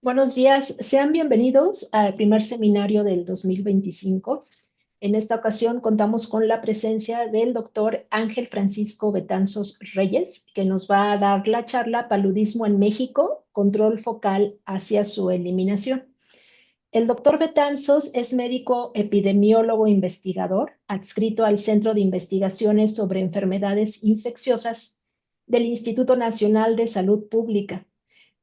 Buenos días, sean bienvenidos al primer seminario del 2025. En esta ocasión contamos con la presencia del doctor Ángel Francisco Betanzos Reyes, que nos va a dar la charla Paludismo en México, control focal hacia su eliminación. El doctor Betanzos es médico epidemiólogo investigador, adscrito al Centro de Investigaciones sobre Enfermedades Infecciosas del Instituto Nacional de Salud Pública.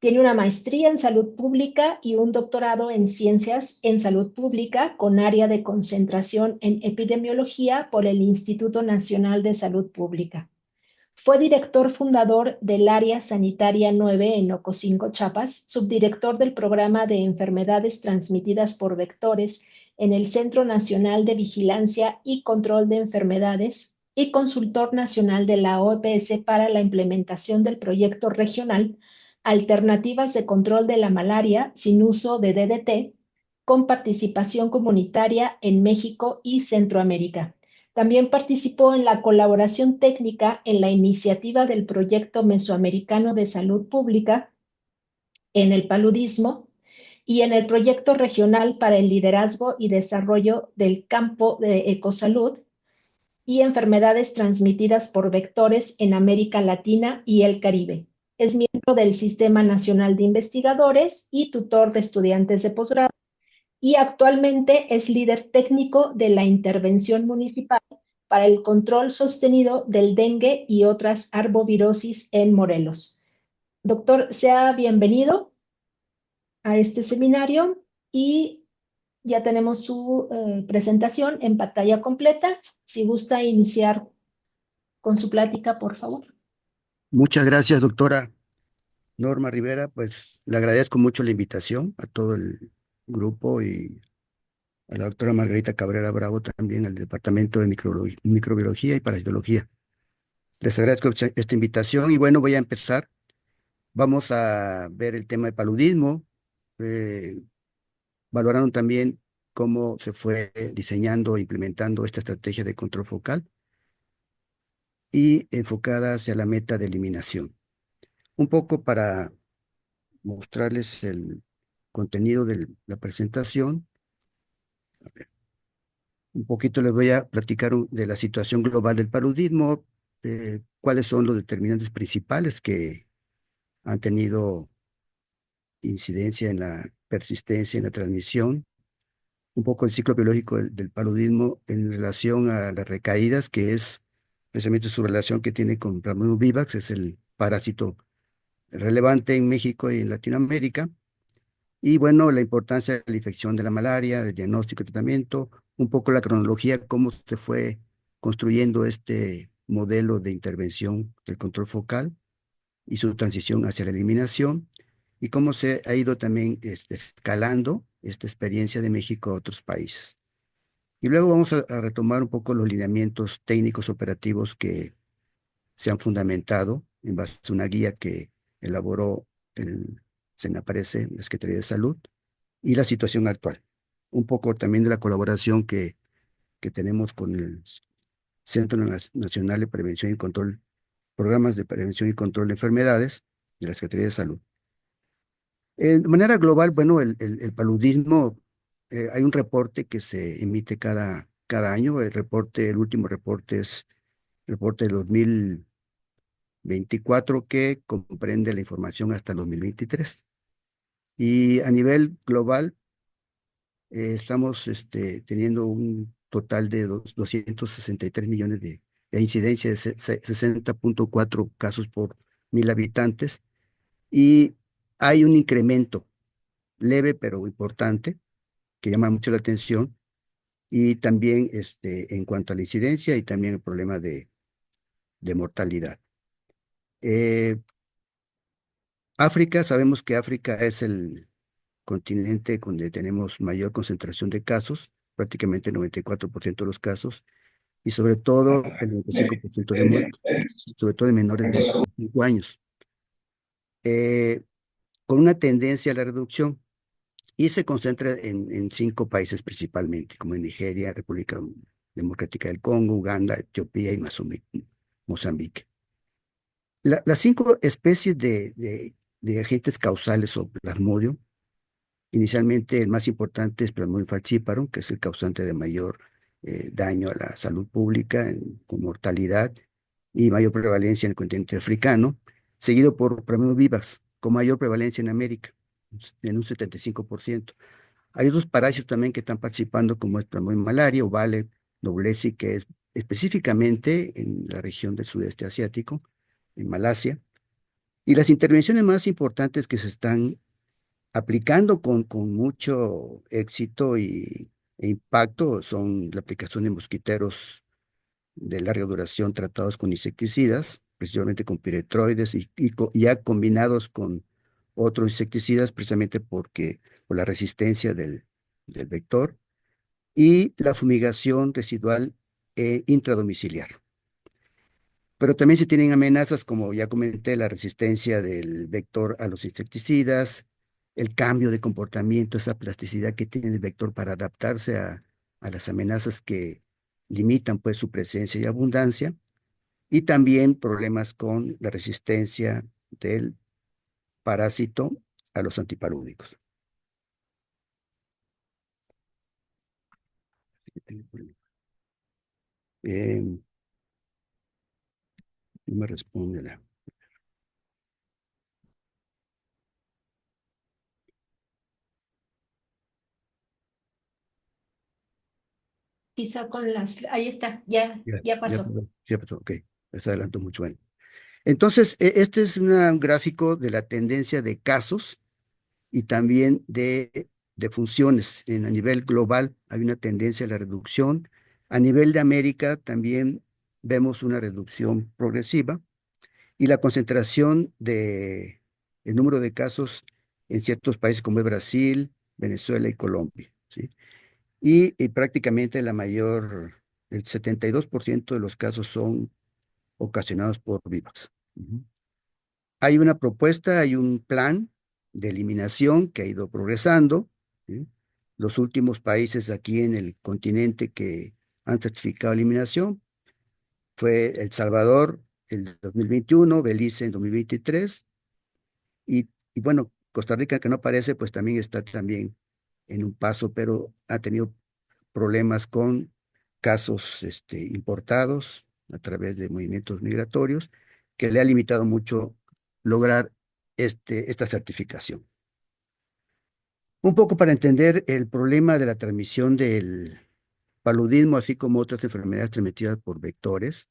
Tiene una maestría en salud pública y un doctorado en ciencias en salud pública con área de concentración en epidemiología por el Instituto Nacional de Salud Pública. Fue director fundador del Área Sanitaria 9 en Ocosingo, Chiapas, subdirector del Programa de Enfermedades Transmitidas por Vectores en el Centro Nacional de Vigilancia y Control de Enfermedades y consultor nacional de la OPS para la implementación del proyecto regional Alternativas de Control de la Malaria sin uso de DDT, con participación comunitaria en México y Centroamérica. También participó en la colaboración técnica en la iniciativa del Proyecto Mesoamericano de Salud Pública en el paludismo y en el Proyecto Regional para el Liderazgo y Desarrollo del Campo de Ecosalud y Enfermedades Transmitidas por Vectores en América Latina y el Caribe. Es miembro del Sistema Nacional de Investigadores y tutor de estudiantes de posgrado y actualmente es líder técnico de la intervención municipal para el control sostenido del dengue y otras arbovirosis en Morelos. Doctor, sea bienvenido a este seminario y ya tenemos su presentación en pantalla completa. Si gusta iniciar con su plática, por favor. Muchas gracias, doctora Norma Rivera. Pues le agradezco mucho la invitación a todo el grupo y a la doctora Margarita Cabrera Bravo también, al Departamento de Microbiología y Parasitología. Les agradezco esta invitación y bueno, voy a empezar. Vamos a ver el tema de paludismo, eh, valorando también cómo se fue diseñando e implementando esta estrategia de control focal y enfocada hacia la meta de eliminación. Un poco para mostrarles el contenido de la presentación. Un poquito les voy a platicar de la situación global del paludismo, cuáles son los determinantes principales que han tenido incidencia en la persistencia, en la transmisión, un poco el ciclo biológico del paludismo en relación a las recaídas, que es precisamente su relación que tiene con Plasmodium vivax, es el parásito relevante en México y en Latinoamérica. Y bueno, la importancia de la infección de la malaria, del diagnóstico y tratamiento, un poco la cronología, cómo se fue construyendo este modelo de intervención del control focal y su transición hacia la eliminación, y cómo se ha ido también escalando esta experiencia de México a otros países. Y luego vamos a retomar un poco los lineamientos técnicos operativos que se han fundamentado en base a una guía que elaboró el SENAPRESE, la Secretaría de Salud, y la situación actual. Un poco también de la colaboración que tenemos con el Centro Nacional de Prevención y Control, programas de prevención y control de enfermedades de la Secretaría de Salud. De manera global, bueno, el paludismo, hay un reporte que se emite cada año. El último reporte es el reporte de 2024 que comprende la información hasta el 2023. Y a nivel global, estamos teniendo un total de 263 millones de incidencia de 60.4 casos por 1.000 habitantes. Y hay un incremento leve pero importante que llama mucho la atención. Y también en cuanto a la incidencia y también el problema de mortalidad. Eh, África, sabemos que África es el continente donde tenemos mayor concentración de casos, prácticamente el 94% de los casos, y sobre todo el 95% de muertos, sobre todo en menores de 5 años, eh, con una tendencia a la reducción, y se concentra en 5 países principalmente, como en Nigeria, República Democrática del Congo, Uganda, Etiopía y Mozambique. Las 5 especies de agentes causales o plasmodium Inicialmente, el más importante es Plasmodium falciparum, que es el causante de mayor daño a la salud pública, con mortalidad y mayor prevalencia en el continente africano, seguido por Plasmodium vivax, con mayor prevalencia en América, en un 75%. Hay otros parásitos también que están participando, como es Plasmodium malaria o Vale noblesi, que es específicamente en la región del sudeste asiático, en Malasia. Y las intervenciones más importantes que se están aplicando con mucho éxito e impacto son la aplicación de mosquiteros de larga duración tratados con insecticidas, precisamente con piretroides y ya combinados con otros insecticidas, precisamente por la resistencia del vector, y la fumigación residual intradomiciliar. Pero también se tienen amenazas, como ya comenté, la resistencia del vector a los insecticidas, el cambio de comportamiento, esa plasticidad que tiene el vector para adaptarse a las amenazas que limitan pues su presencia y abundancia, y también problemas con la resistencia del parásito a los antipalúdicos. Eh, no me responde la... Quizá con ahí está, ya, Ya, ya ya, pasó. ya pasó, ok, se adelantó mucho. Bueno. Entonces, este es un gráfico de la tendencia de casos y también de funciones. A nivel global hay una tendencia a la reducción. A nivel de América también vemos una reducción progresiva y la concentración el número de casos en ciertos países como es Brasil, Venezuela y Colombia, ¿sí? Y prácticamente el 72% de los casos son ocasionados por vivas. Ujú. Hay una propuesta, hay un plan de eliminación que ha ido progresando, ¿sí? Los últimos países aquí en el continente que han certificado eliminación fue El Salvador en 2021, Belice en 2023 y bueno, Costa Rica, que no parece, pues también está también en un paso, pero ha tenido problemas con casos importados a través de movimientos migratorios, que le ha limitado mucho lograr esta certificación. Un poco para entender el problema de la transmisión del paludismo, así como otras enfermedades transmitidas por vectores,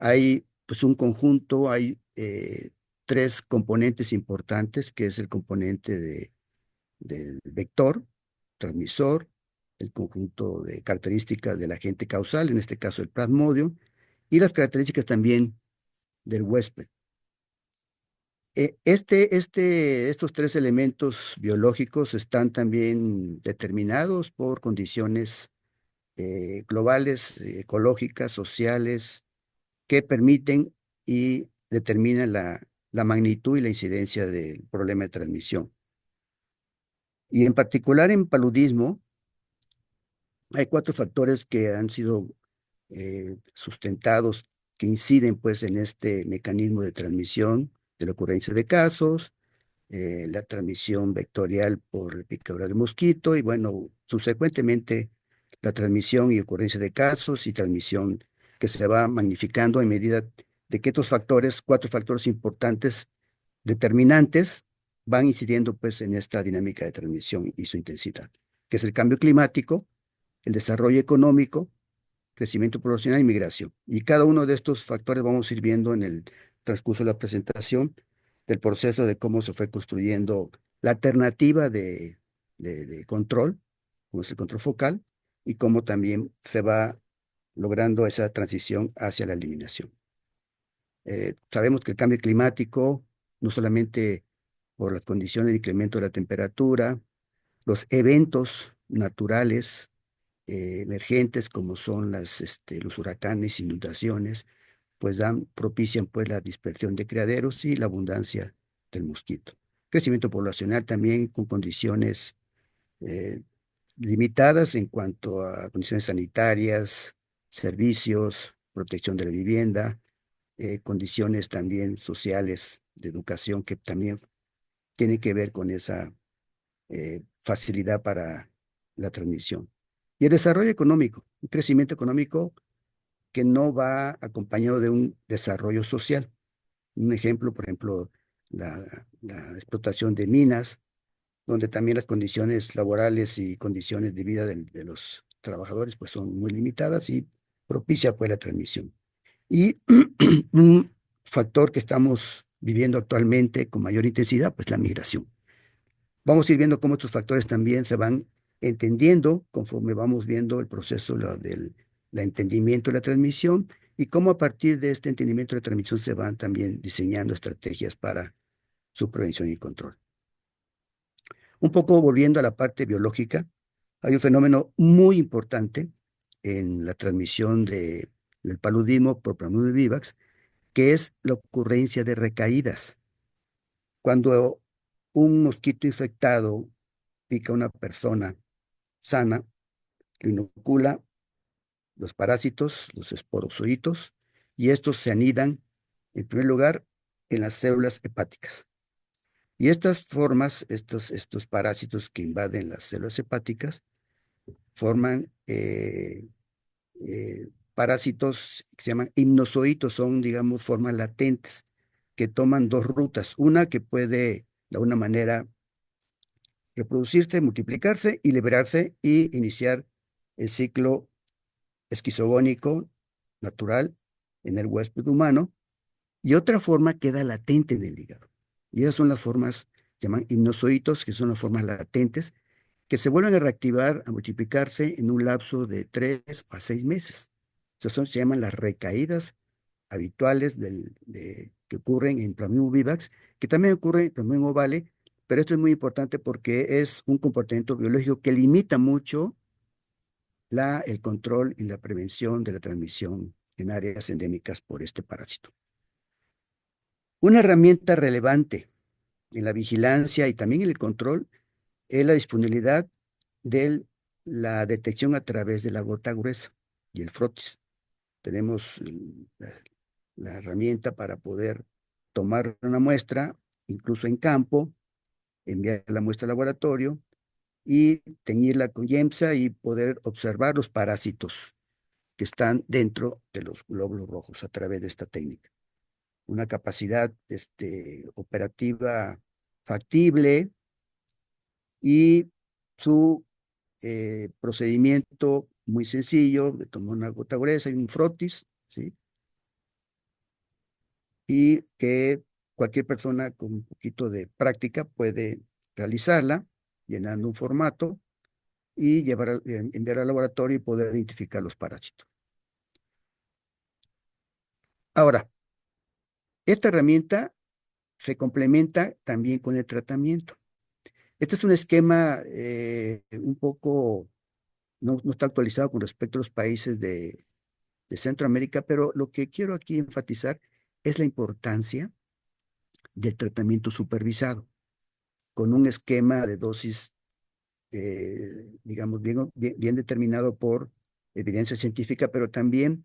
hay pues un conjunto, hay tres componentes importantes, que es el componente del vector, transmisor, el conjunto de características del agente causal, en este caso el plasmodium, y las características también del huésped. Estos tres elementos biológicos están también determinados por condiciones globales, ecológicas, sociales, que permiten y determinan la magnitud y la incidencia del problema de transmisión. Y en particular en paludismo, hay cuatro factores que han sido sustentados, que inciden pues en este mecanismo de transmisión de la ocurrencia de casos, la transmisión vectorial por picadura de mosquito y bueno, subsecuentemente la transmisión y ocurrencia de casos y transmisión que se va magnificando en medida de que estos factores, cuatro factores importantes determinantes, van incidiendo pues en esta dinámica de transmisión y su intensidad, que es el cambio climático, el desarrollo económico, crecimiento poblacional y migración. Y cada uno de estos factores vamos a ir viendo en el transcurso de la presentación del proceso de cómo se fue construyendo la alternativa de control, como es el control focal, y cómo también se va logrando esa transición hacia la eliminación. Sabemos que el cambio climático, no solamente por las condiciones de incremento de la temperatura, los eventos naturales emergentes como son los huracanes, inundaciones, pues propician pues la dispersión de criaderos y la abundancia del mosquito. Crecimiento poblacional también con condiciones eh, limitadas en cuanto a condiciones sanitarias, servicios, protección de la vivienda, condiciones también sociales de educación que también tienen que ver con esa facilidad para la transmisión. Y el desarrollo económico, un crecimiento económico que no va acompañado de un desarrollo social. Un ejemplo, por ejemplo, la explotación de minas, donde también las condiciones laborales y condiciones de vida de los trabajadores pues son muy limitadas y propicia pues la transmisión. Y un factor que estamos viviendo actualmente con mayor intensidad, pues la migración. Vamos a ir viendo cómo estos factores también se van entendiendo conforme vamos viendo el proceso del entendimiento de la transmisión y cómo a partir de este entendimiento de la transmisión se van también diseñando estrategias para su prevención y control. Un poco volviendo a la parte biológica, hay un fenómeno muy importante en la transmisión del paludismo por Plasmodium vivax, que es la ocurrencia de recaídas. Cuando un mosquito infectado pica a una persona sana, lo inocula los parásitos, los esporozoitos, y estos se anidan, en primer lugar, en las células hepáticas. Y estas formas, estos parásitos que invaden las células hepáticas, forman parásitos que se llaman hipnozoitos, son, digamos, formas latentes que toman dos rutas. Una que puede, de alguna manera, reproducirse, multiplicarse y liberarse y iniciar el ciclo esquizogónico natural en el huésped humano. Y otra forma queda latente en el hígado. Y esas son las formas, se llaman hipnozoitos, que son las formas latentes, que se vuelven a reactivar, a multiplicarse en un lapso de 3 a 6 meses. Se llaman las recaídas habituales que ocurren en Plasmodium vivax, que también ocurre en Plasmodium ovale, pero esto es muy importante porque es un comportamiento biológico que limita mucho el control y la prevención de la transmisión en áreas endémicas por este parásito. Una herramienta relevante en la vigilancia y también en el control es la disponibilidad de la detección a través de la gota gruesa y el frotis. Tenemos la herramienta para poder tomar una muestra, incluso en campo, enviar la muestra al laboratorio y teñirla con YEMSA y poder observar los parásitos que están dentro de los glóbulos rojos a través de esta técnica. Una capacidad operativa factible y su procedimiento muy sencillo, de tomar una gota gruesa y un frotis, ¿sí? Y que cualquier persona con un poquito de práctica puede realizarla llenando un formato y enviar al laboratorio y poder identificar los parásitos. Ahora, esta herramienta se complementa también con el tratamiento. Este es un esquema un poco, no está actualizado con respecto a los países de Centroamérica, pero lo que quiero aquí enfatizar es la importancia del tratamiento supervisado, con un esquema de dosis, digamos, bien determinado por evidencia científica, pero también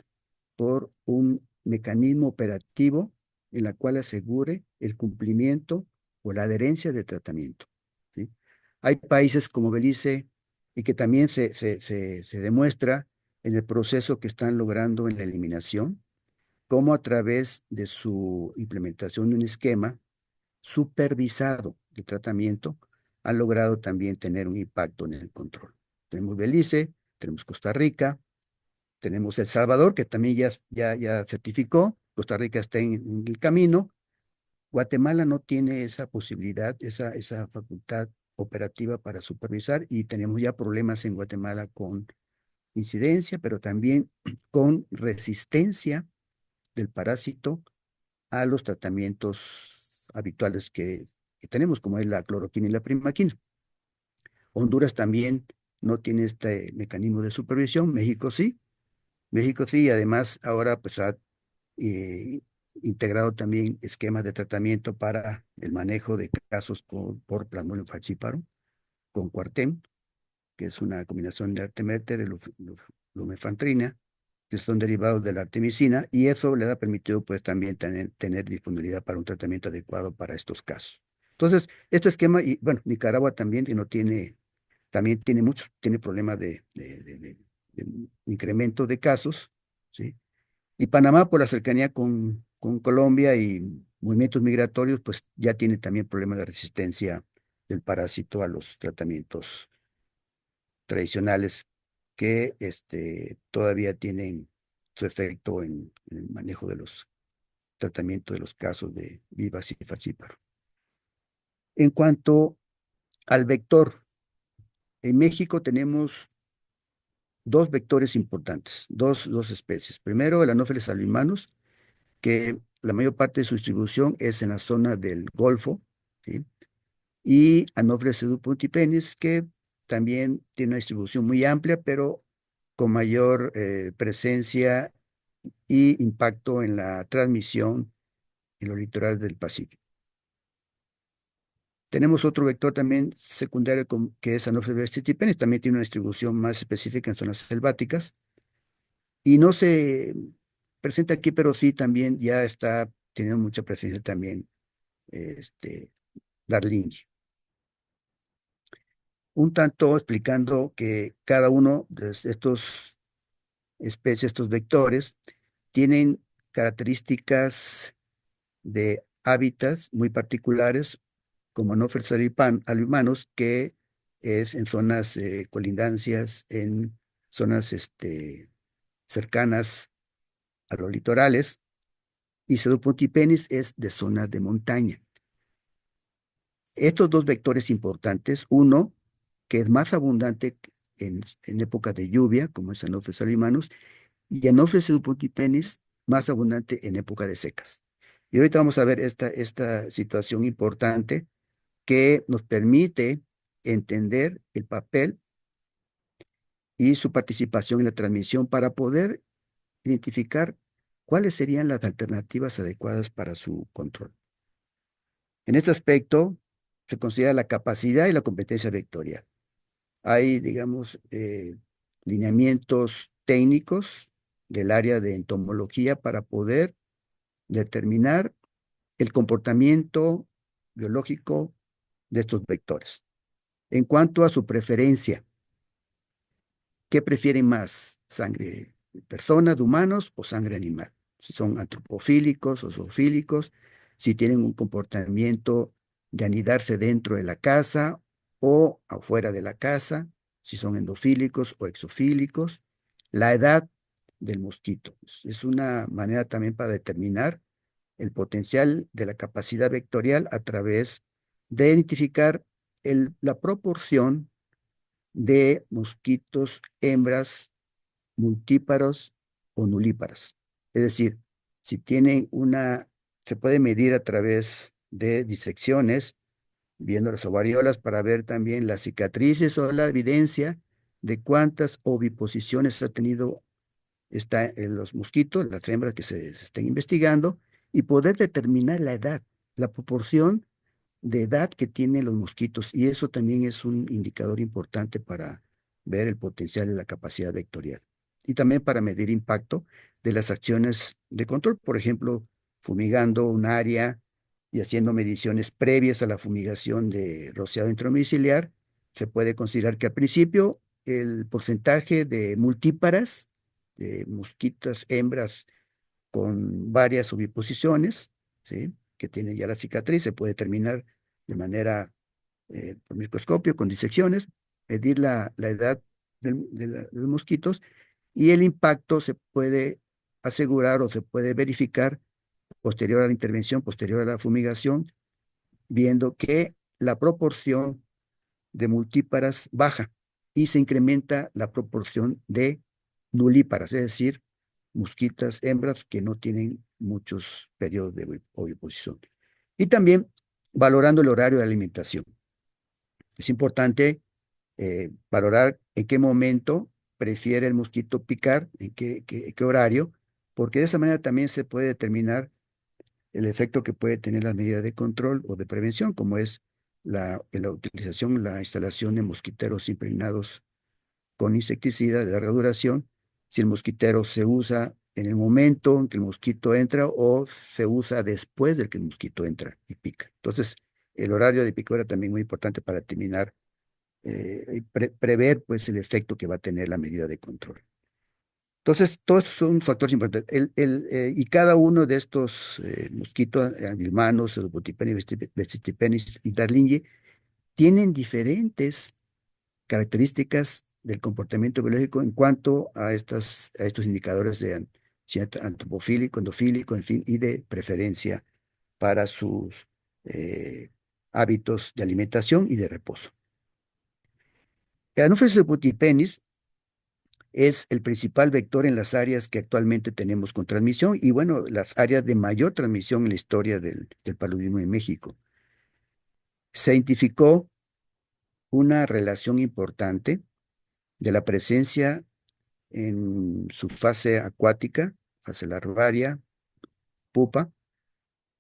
por un mecanismo operativo en la cual asegure el cumplimiento o la adherencia del tratamiento, ¿sí? Hay países como Belice y que también se demuestra en el proceso que están logrando en la eliminación, cómo a través de su implementación de un esquema supervisado de tratamiento han logrado también tener un impacto en el control. Tenemos Belice, tenemos Costa Rica, tenemos El Salvador, que también ya certificó. Costa Rica está en el camino. Guatemala no tiene esa posibilidad, esa facultad operativa para supervisar y tenemos ya problemas en Guatemala con incidencia, pero también con resistencia del parásito a los tratamientos habituales que tenemos, como es la cloroquina y la primaquina. Honduras también no tiene este mecanismo de supervisión, México sí. México sí, y además ahora pues ha eh, integrado también esquemas de tratamiento para el manejo de casos por Plasmodium falciparum, con Cuartem, que es una combinación de artemether y lumefantrina, que son derivados de la artemisina, y eso le ha permitido pues también tener disponibilidad para un tratamiento adecuado para estos casos. Entonces, este esquema, y bueno, Nicaragua también, que no tiene, también tiene muchos, tiene problemas de incremento de casos, ¿sí? Y Panamá, por la cercanía con Colombia y movimientos migratorios, pues ya tiene también problemas de resistencia del parásito a los tratamientos tradicionales que todavía tienen su efecto en el manejo de los tratamientos de los casos de vivas y falciparum. En cuanto al vector, en México tenemos dos vectores importantes, dos especies. Primero, el Anopheles albimanus, que la mayor parte de su distribución es en la zona del Golfo, ¿sí? Y Anopheles sedupuntipenis, que también tiene una distribución muy amplia, pero con mayor presencia y impacto en la transmisión en los litorales del Pacífico. Tenemos otro vector también secundario que es Anopheles vestigipenis, también tiene una distribución más específica en zonas selváticas y no se presenta aquí, pero sí también ya está teniendo mucha presencia también Darling. Un tanto explicando que cada uno de estos especies, estos vectores, tienen características de hábitats muy particulares, como Anopheles albimanus, que es en zonas colindancias, en zonas cercanas a los litorales, y Pseudopontipenis es de zonas de montaña. Estos dos vectores importantes, uno que es más abundante en época de lluvia, como es Anopheles albimanus, y Anopheles pseudopontipenis más abundante en época de secas. Y ahorita vamos a ver esta situación importante que nos permite entender el papel y su participación en la transmisión para poder identificar cuáles serían las alternativas adecuadas para su control. En este aspecto, se considera la capacidad y la competencia vectorial. Hay, digamos, lineamientos técnicos del área de entomología para poder determinar el comportamiento biológico de estos vectores. En cuanto a su preferencia, ¿qué prefieren más? ¿Sangre de personas, de humanos o sangre animal? Si son antropofílicos o zoofílicos, si tienen un comportamiento de anidarse dentro de la casa o afuera de la casa, si son endofílicos o exofílicos, la edad del mosquito. Es una manera también para determinar el potencial de la capacidad vectorial a través de identificar la proporción de mosquitos hembras multíparos o nulíparas. Es decir, si tienen se puede medir a través de disecciones, viendo las ovariolas para ver también las cicatrices o la evidencia de cuántas oviposiciones ha tenido en los mosquitos, las hembras que se estén investigando, y poder determinar la edad, la proporción de edad que tienen los mosquitos. Y eso también es un indicador importante para ver el potencial de la capacidad vectorial. Y también para medir impacto de las acciones de control, por ejemplo, fumigando un área y haciendo mediciones previas a la fumigación de rociado intradomiciliar, se puede considerar que al principio el porcentaje de multíparas, de mosquitas hembras con varias oviposiciones, ¿sí? Que tienen ya la cicatriz, se puede determinar de manera por microscopio, con disecciones, medir la edad de los mosquitos y el impacto se puede asegurar o se puede verificar posterior a la intervención, posterior a la fumigación, viendo que la proporción de multíparas baja y se incrementa la proporción de nulíparas, es decir, mosquitas hembras que no tienen muchos periodos de oviposición. Y también valorando el horario de alimentación. Es importante valorar en qué momento prefiere el mosquito picar, en qué horario, porque de esa manera también se puede determinar el efecto que puede tener las medidas de control o de prevención, como es la utilización, la instalación de mosquiteros impregnados con insecticida de larga duración, si el mosquitero se usa en el momento en que el mosquito entra o se usa después del que el mosquito entra y pica. Entonces, el horario de pico era también muy importante para terminar y prever pues el efecto que va a tener la medida de control. Entonces, todos son factores importantes. Y cada uno de estos mosquitos, anilmanos, Botipenis, Vestipenis y Darlingi, tienen diferentes características del comportamiento biológico en cuanto a estos indicadores de antropofílico, endofílico, en fin, y de preferencia para sus hábitos de alimentación y de reposo. El Anopheles botipenis es el principal vector en las áreas que actualmente tenemos con transmisión y bueno, las áreas de mayor transmisión en la historia del paludismo en México. Se identificó una relación importante de la presencia en su fase acuática, fase larvaria, pupa,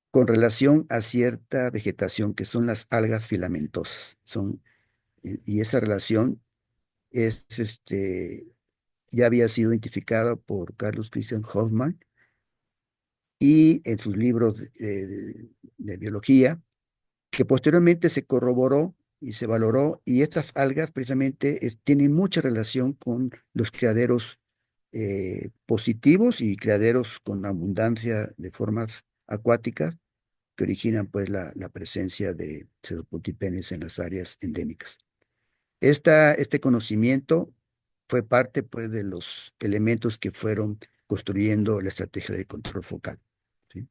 con relación a cierta vegetación que son las algas filamentosas. Y esa relación es, ya había sido identificada por Carlos Christian Hoffman y en sus libros de biología, que posteriormente se corroboró y se valoró, y estas algas precisamente tienen mucha relación con los criaderos positivos y criaderos con abundancia de formas acuáticas que originan pues la presencia de pseudopotipenes en las áreas endémicas. Este conocimiento fue parte pues de los elementos que fueron construyendo la estrategia de control focal. ¿Sí?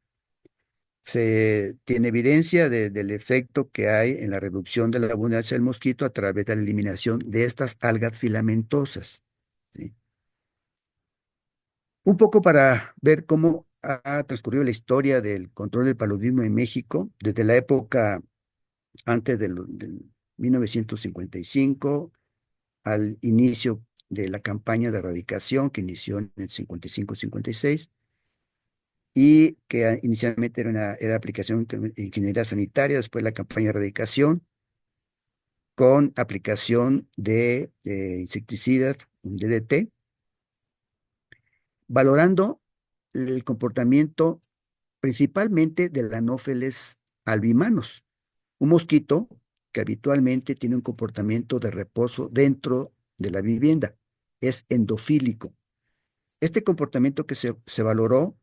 Se tiene evidencia del efecto que hay en la reducción de la abundancia del mosquito a través de la eliminación de estas algas filamentosas. ¿Sí? Un poco para ver cómo ha transcurrido la historia del control del paludismo en México, desde la época antes del 1955 al inicio de la campaña de erradicación que inició en el 55-56 y que inicialmente era aplicación de ingeniería sanitaria, después la campaña de erradicación con aplicación de insecticidas, un DDT, valorando el comportamiento principalmente del Anopheles albimanus, un mosquito que habitualmente tiene un comportamiento de reposo dentro de la vivienda, es endofílico. Este comportamiento que se valoró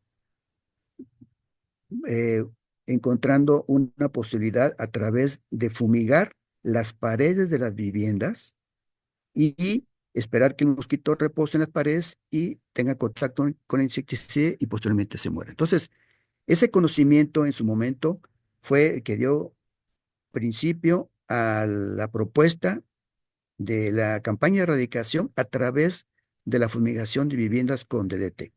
eh, encontrando una posibilidad a través de fumigar las paredes de las viviendas y esperar que el mosquito repose en las paredes y tenga contacto con el insecticida y posteriormente se muera. Entonces, ese conocimiento en su momento fue el que dio principio a la propuesta de la campaña de erradicación a través de la fumigación de viviendas con DDT.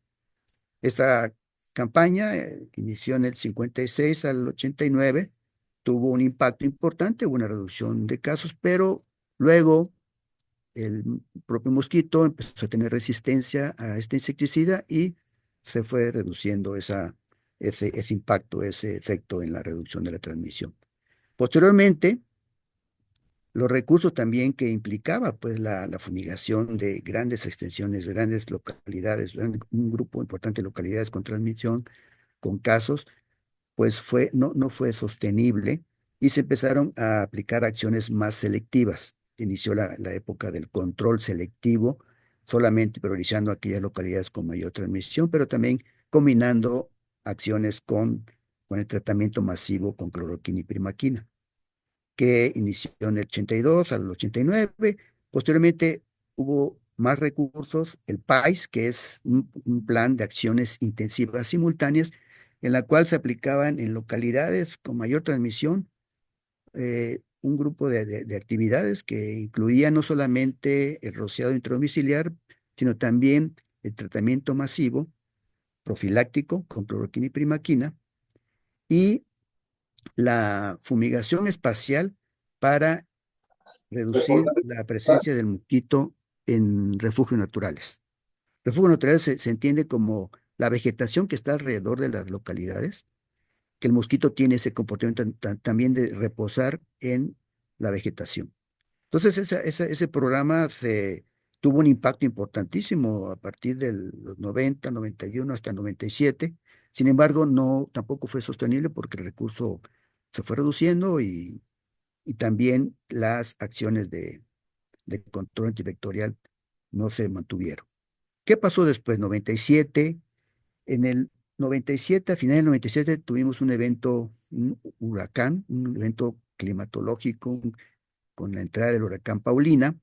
Esta campaña, que inició en el 56 al 89, tuvo un impacto importante, hubo una reducción de casos, pero luego el propio mosquito empezó a tener resistencia a este insecticida y se fue reduciendo ese impacto, ese efecto en la reducción de la transmisión. Posteriormente, los recursos también que implicaba pues la fumigación de grandes extensiones, grandes localidades, un grupo importante de localidades con transmisión, con casos, pues no fue sostenible y se empezaron a aplicar acciones más selectivas. Inició la época del control selectivo, solamente priorizando aquellas localidades con mayor transmisión, pero también combinando acciones con el tratamiento masivo con cloroquina y primaquina, que inició en el 82 al 89. Posteriormente hubo más recursos, el PAIS, que es un plan de acciones intensivas simultáneas, en la cual se aplicaban en localidades con mayor transmisión un grupo de actividades que incluían no solamente el rociado intradomiciliar, sino también el tratamiento masivo profiláctico con cloroquina y primaquina y la fumigación espacial para reducir la presencia del mosquito en refugios naturales. Refugio natural se entiende como la vegetación que está alrededor de las localidades, que el mosquito tiene ese comportamiento también de reposar en la vegetación. Entonces, ese programa tuvo un impacto importantísimo a partir de los 90, 91 hasta 97. Sin embargo, tampoco fue sostenible porque el recurso se fue reduciendo y también las acciones de control antivectorial no se mantuvieron. ¿Qué pasó después? 97. En el 97, a finales del 97, tuvimos un evento, un huracán, un evento climatológico con la entrada del huracán Paulina,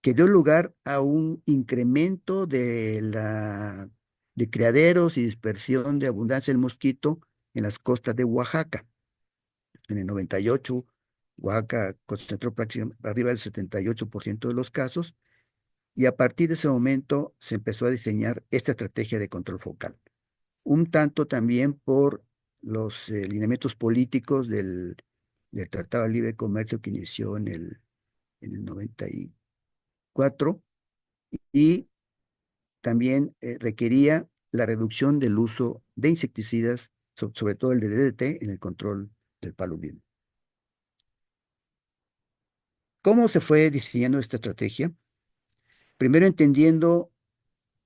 que dio lugar a un incremento de criaderos y dispersión de abundancia del mosquito en las costas de Oaxaca. En el 98, Oaxaca concentró prácticamente arriba del 78% de los casos, y a partir de ese momento se empezó a diseñar esta estrategia de control focal. Un tanto también por los lineamientos políticos del Tratado de Libre Comercio que inició en el 94 y también requería la reducción del uso de insecticidas, sobre todo el de DDT, en el control del paludismo. ¿Cómo se fue diseñando esta estrategia? Primero entendiendo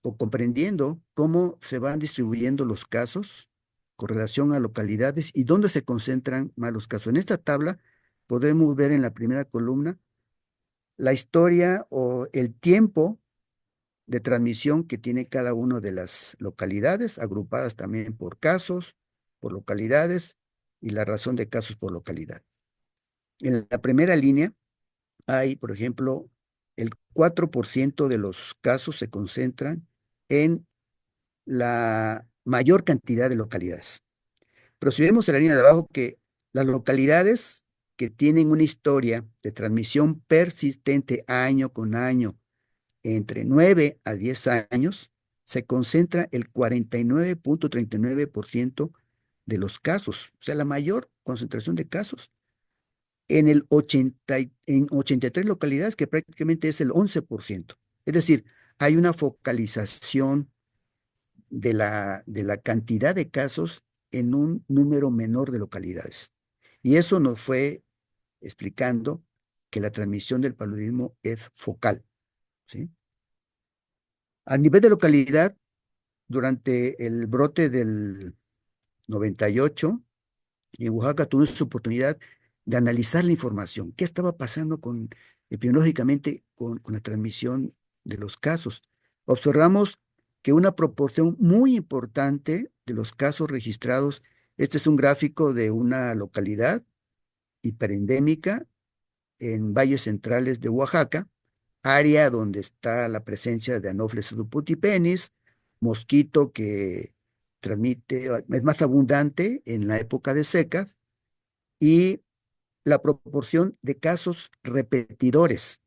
o comprendiendo cómo se van distribuyendo los casos con relación a localidades y dónde se concentran más los casos. En esta tabla podemos ver en la primera columna la historia o el tiempo de transmisión que tiene cada una de las localidades, agrupadas también por casos, por localidades y la razón de casos por localidad. En la primera línea hay, por ejemplo, el 4% de los casos se concentran en la mayor cantidad de localidades. Pero si vemos en la línea de abajo que las localidades que tienen una historia de transmisión persistente año con año entre 9 a 10 años, se concentra el 49.39% de los casos, o sea, la mayor concentración de casos en 83 localidades, que prácticamente es el 11%. Es decir, hay una focalización de la cantidad de casos en un número menor de localidades. Y eso nos fue explicando que la transmisión del paludismo es focal, ¿sí? A nivel de localidad, durante el brote del 98, en Oaxaca tuvimos oportunidad de analizar la información. ¿Qué estaba pasando epidemiológicamente con la transmisión de los casos? Observamos que una proporción muy importante de los casos registrados, este es un gráfico de una localidad hiperendémica en valles centrales de Oaxaca, área donde está la presencia de Anopheles subutipenis, mosquito que transmite, es más abundante en la época de secas, y la proporción de casos repetidores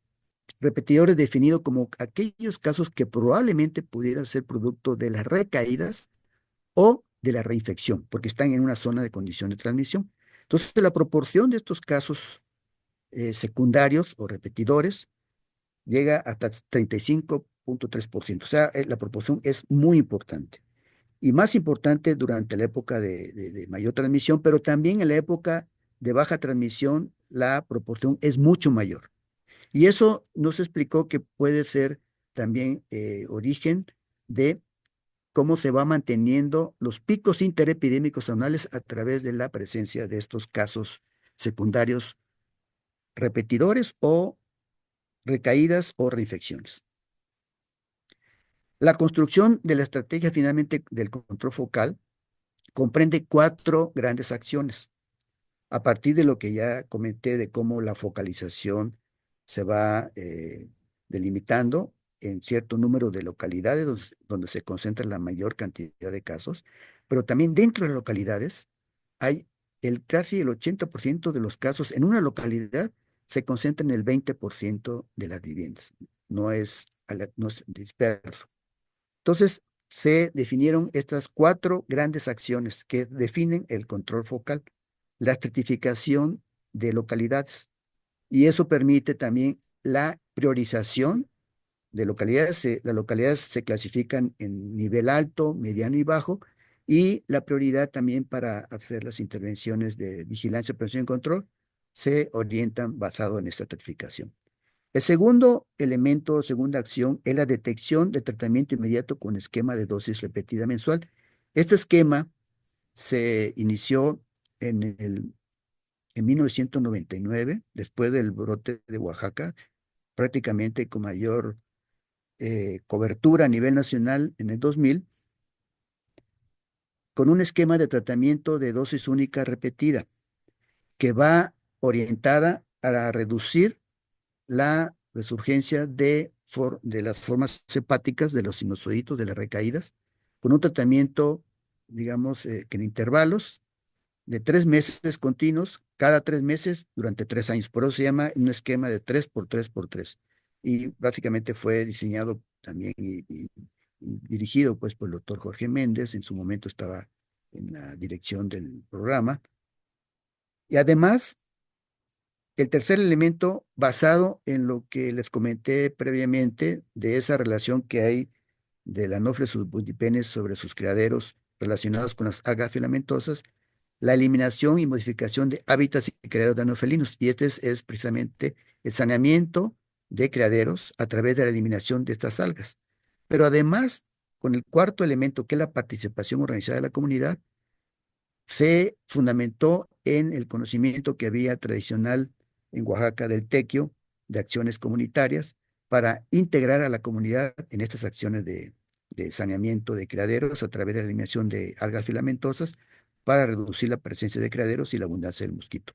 definido como aquellos casos que probablemente pudieran ser producto de las recaídas o de la reinfección, porque están en una zona de condición de transmisión. Entonces, la proporción de estos casos secundarios o repetidores llega hasta 35.3%. O sea, la proporción es muy importante. Y más importante durante la época de mayor transmisión, pero también en la época de baja transmisión, la proporción es mucho mayor. Y eso nos explicó que puede ser también origen de cómo se va manteniendo los picos interepidémicos anuales a través de la presencia de estos casos secundarios repetidores o recaídas o reinfecciones. La construcción de la estrategia finalmente del control focal comprende 4 grandes acciones. A partir de lo que ya comenté de cómo la focalización se va delimitando en cierto número de localidades donde se concentra la mayor cantidad de casos, pero también dentro de las localidades hay casi el 80% de los casos en una localidad se concentra en el 20% de las viviendas. No es disperso. Entonces, se definieron estas 4 grandes acciones que definen el control focal, la estratificación de localidades, y eso permite también la priorización de localidades. Las localidades se clasifican en nivel alto, mediano y bajo, y la prioridad también para hacer las intervenciones de vigilancia, prevención y control se orientan basado en esta estratificación. El segundo elemento, segunda acción, es la detección de tratamiento inmediato con esquema de dosis repetida mensual. Este esquema se inició en el en 1999, después del brote de Oaxaca, prácticamente con mayor cobertura a nivel nacional en el 2000, con un esquema de tratamiento de dosis única repetida, que va orientada a reducir la resurgencia de las formas hepáticas de los sinusoídos, de las recaídas, con un tratamiento, digamos, que en intervalos de 3 meses continuos, cada 3 meses durante 3 años. Por eso se llama un esquema de 3 por 3 por 3. Y básicamente fue diseñado también y dirigido pues por el doctor Jorge Méndez. En su momento estaba en la dirección del programa. Y además, el tercer elemento, basado en lo que les comenté previamente, de esa relación que hay del Anopheles subundipenes sobre sus criaderos relacionados con las algas filamentosas, la eliminación y modificación de hábitats y criaderos de anofelinos. Y este es precisamente el saneamiento de criaderos a través de la eliminación de estas algas. Pero además, con el cuarto elemento, que es la participación organizada de la comunidad, se fundamentó en el conocimiento que había tradicional en Oaxaca del tequio, de acciones comunitarias, para integrar a la comunidad en estas acciones de saneamiento de criaderos a través de la eliminación de algas filamentosas para reducir la presencia de criaderos y la abundancia del mosquito.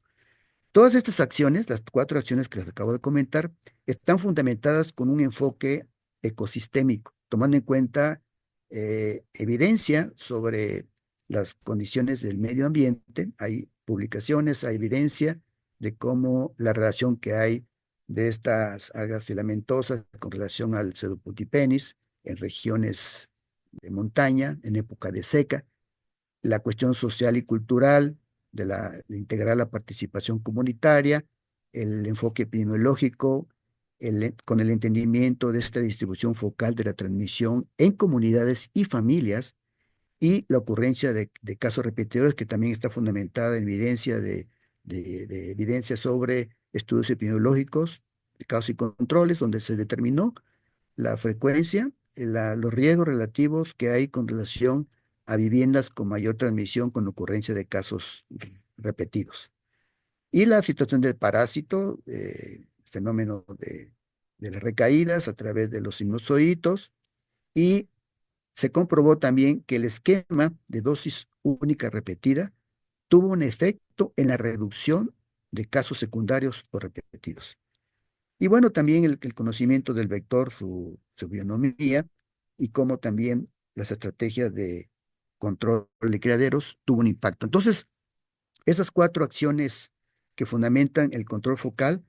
Todas estas acciones, las 4 acciones que les acabo de comentar, están fundamentadas con un enfoque ecosistémico, tomando en cuenta evidencia sobre las condiciones del medio ambiente. Hay publicaciones, hay evidencia de cómo la relación que hay de estas algas filamentosas con relación al Pseudoputypenis en regiones de montaña, en época de seca, la cuestión social y cultural, de integrar la participación comunitaria, el enfoque epidemiológico, con el entendimiento de esta distribución focal de la transmisión en comunidades y familias, y la ocurrencia de casos repetidores, que también está fundamentada en evidencia de evidencia sobre estudios epidemiológicos de casos y controles, donde se determinó la frecuencia, los riesgos relativos que hay con relación a viviendas con mayor transmisión con ocurrencia de casos repetidos. Y la situación del parásito, fenómeno de las recaídas a través de los sinusoídos, y se comprobó también que el esquema de dosis única repetida tuvo un efecto en la reducción de casos secundarios o repetidos. Y bueno, también el conocimiento del vector, su bionomía, y cómo también las estrategias de control de criaderos tuvo un impacto. Entonces, esas 4 acciones que fundamentan el control focal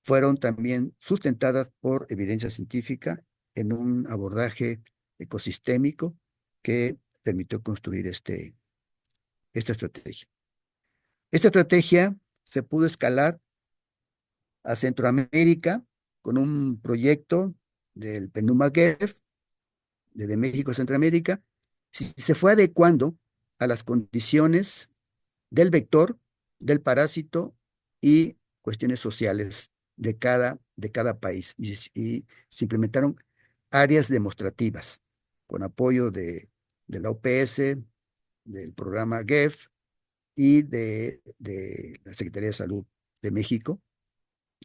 fueron también sustentadas por evidencia científica en un abordaje ecosistémico que permitió construir esta estrategia. Esta estrategia se pudo escalar a Centroamérica con un proyecto del PENUMA-GEF, desde México a Centroamérica. Se fue adecuando a las condiciones del vector, del parásito y cuestiones sociales de cada país. Y se implementaron áreas demostrativas con apoyo de la OPS, del programa GEF y de la Secretaría de Salud de México,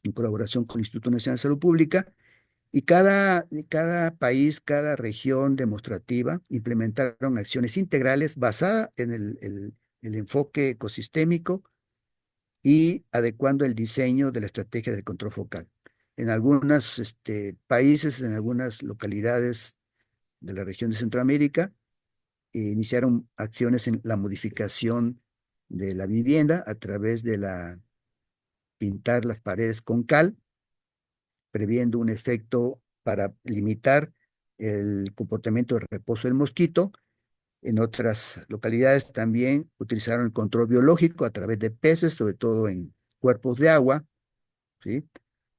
en colaboración con el Instituto Nacional de Salud Pública. Y cada país, cada región demostrativa implementaron acciones integrales basadas en el enfoque ecosistémico y adecuando el diseño de la estrategia del control focal. En algunos países, en algunas localidades de la región de Centroamérica, iniciaron acciones en la modificación de la vivienda a través de pintar las paredes con cal, previendo un efecto para limitar el comportamiento de reposo del mosquito. En otras localidades también utilizaron el control biológico a través de peces, sobre todo en cuerpos de agua, ¿sí?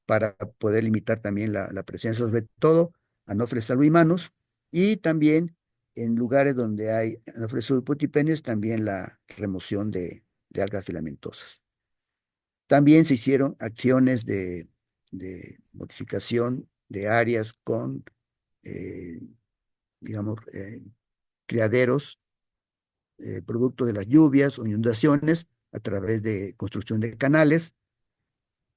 Para poder limitar también la presencia, sobre todo, Anopheles saluimanos, y también en lugares donde hay Anopheles subputypenes, también la remoción de algas filamentosas. También se hicieron acciones de modificación de áreas con, eh, digamos, criaderos producto de las lluvias o inundaciones, a través de construcción de canales,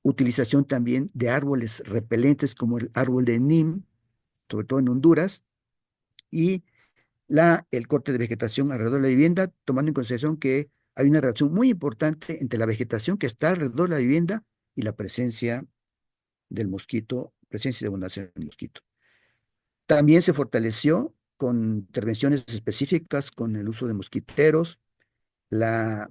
utilización también de árboles repelentes como el árbol de Nim, sobre todo en Honduras, y el corte de vegetación alrededor de la vivienda, tomando en consideración que hay una relación muy importante entre la vegetación que está alrededor de la vivienda y la presencia del mosquito, presencia de abundancia del mosquito. También se fortaleció con intervenciones específicas, con el uso de mosquiteros, la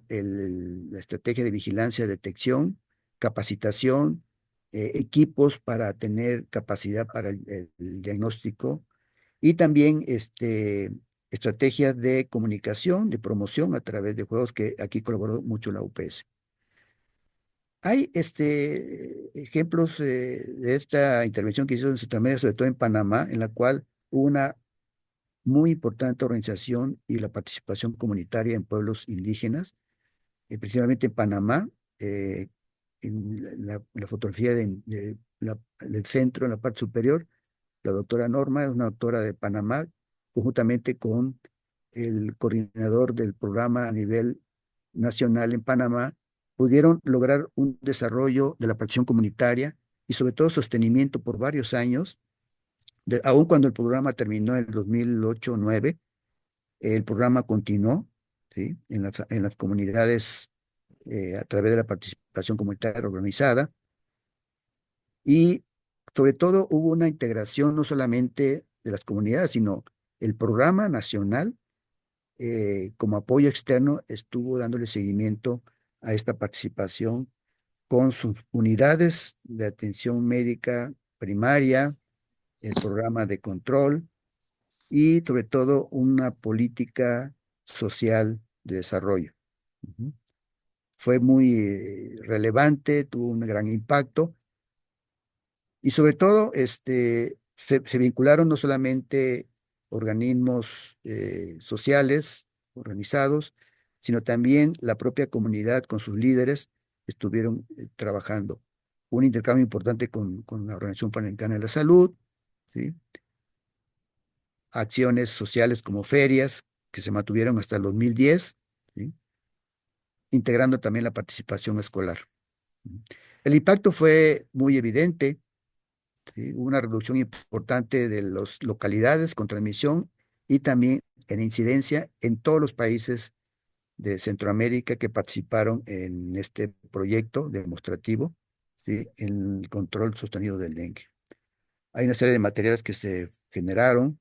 estrategia de vigilancia, detección, capacitación, equipos para tener capacidad para el diagnóstico y también estrategias de comunicación, de promoción a través de juegos que aquí colaboró mucho la UPS. Hay ejemplos de esta intervención que hizo en Centroamérica, sobre todo en Panamá, en la cual hubo una muy importante organización y la participación comunitaria en pueblos indígenas, principalmente en Panamá, en la fotografía del centro, en la parte superior, la doctora Norma es una doctora de Panamá, conjuntamente con el coordinador del programa a nivel nacional en Panamá, pudieron lograr un desarrollo de la participación comunitaria y sobre todo sostenimiento por varios años, aun cuando el programa terminó en el 2008-2009, el programa continuó, ¿sí? En las comunidades a través de la participación comunitaria organizada y sobre todo hubo una integración no solamente de las comunidades, sino el programa nacional como apoyo externo estuvo dándole seguimiento a esta participación con sus unidades de atención médica primaria, el programa de control y sobre todo una política social de desarrollo. Ujú. Fue muy relevante, tuvo un gran impacto y sobre todo se vincularon no solamente organismos sociales organizados, sino también la propia comunidad con sus líderes estuvieron trabajando. Un intercambio importante con la Organización Panamericana de la Salud, ¿sí? Acciones sociales como ferias que se mantuvieron hasta el 2010, ¿sí? Integrando también la participación escolar. El impacto fue muy evidente, ¿sí? Hubo una reducción importante de las localidades con transmisión y también en incidencia en todos los países de Centroamérica que participaron en este proyecto demostrativo, ¿sí? En el control sostenido del dengue. Hay una serie de materiales que se generaron.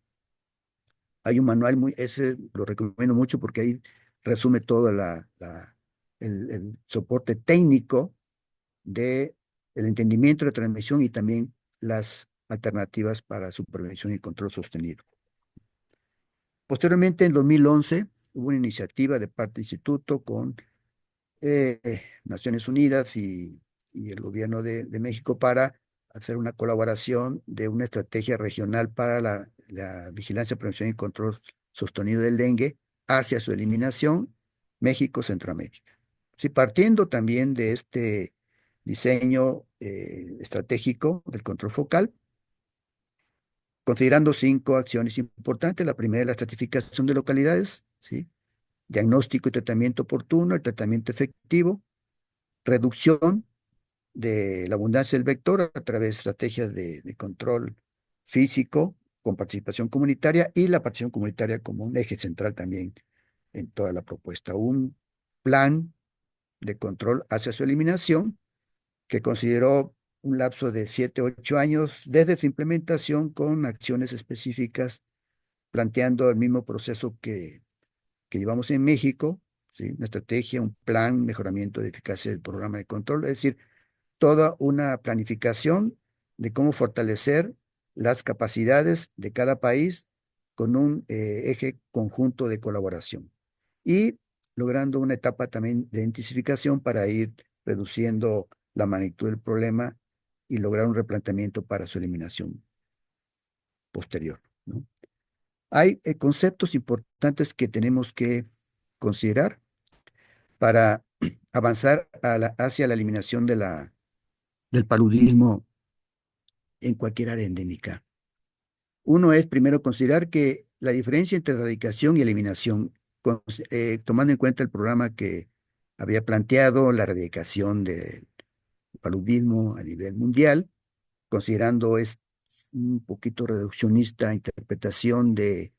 Hay un manual ese lo recomiendo mucho porque ahí resume todo el soporte técnico de el entendimiento de la transmisión y también las alternativas para su prevención y control sostenido. Posteriormente, en 2011, hubo una iniciativa de parte del instituto con Naciones Unidas y el gobierno de México para hacer una colaboración de una estrategia regional para la vigilancia, prevención y control sostenido del dengue hacia su eliminación, México, Centroamérica. Sí, partiendo también de este diseño estratégico del control focal, considerando 5 acciones importantes. La primera es la estratificación de localidades, ¿sí? Diagnóstico y tratamiento oportuno, el tratamiento efectivo, reducción de la abundancia del vector a través de estrategias de control físico con participación comunitaria y la participación comunitaria como un eje central también en toda la propuesta. Un plan de control hacia su eliminación que consideró un lapso de 7, 8 años desde su implementación con acciones específicas, planteando el mismo proceso que llevamos en México, ¿sí? Una estrategia, un plan, mejoramiento de eficacia del programa de control, es decir, toda una planificación de cómo fortalecer las capacidades de cada país con un eje conjunto de colaboración y logrando una etapa también de intensificación para ir reduciendo la magnitud del problema y lograr un replanteamiento para su eliminación posterior, ¿no? Hay conceptos importantes que tenemos que considerar para avanzar hacia la eliminación del paludismo en cualquier área endémica. Uno es primero considerar que la diferencia entre erradicación y eliminación, tomando en cuenta el programa que había planteado la erradicación del paludismo a nivel mundial, considerando es un poquito reduccionista interpretación de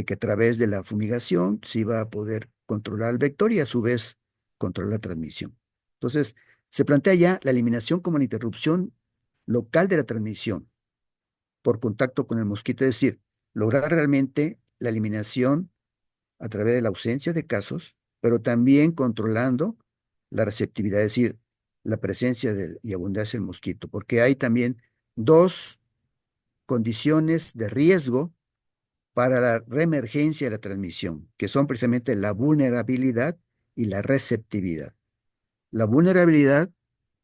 que a través de la fumigación se iba a poder controlar el vector y a su vez controlar la transmisión. Entonces, se plantea ya la eliminación como la interrupción local de la transmisión por contacto con el mosquito, es decir, lograr realmente la eliminación a través de la ausencia de casos, pero también controlando la receptividad, es decir, la presencia y abundancia del mosquito, porque hay también dos condiciones de riesgo para la reemergencia de la transmisión, que son precisamente la vulnerabilidad y la receptividad. La vulnerabilidad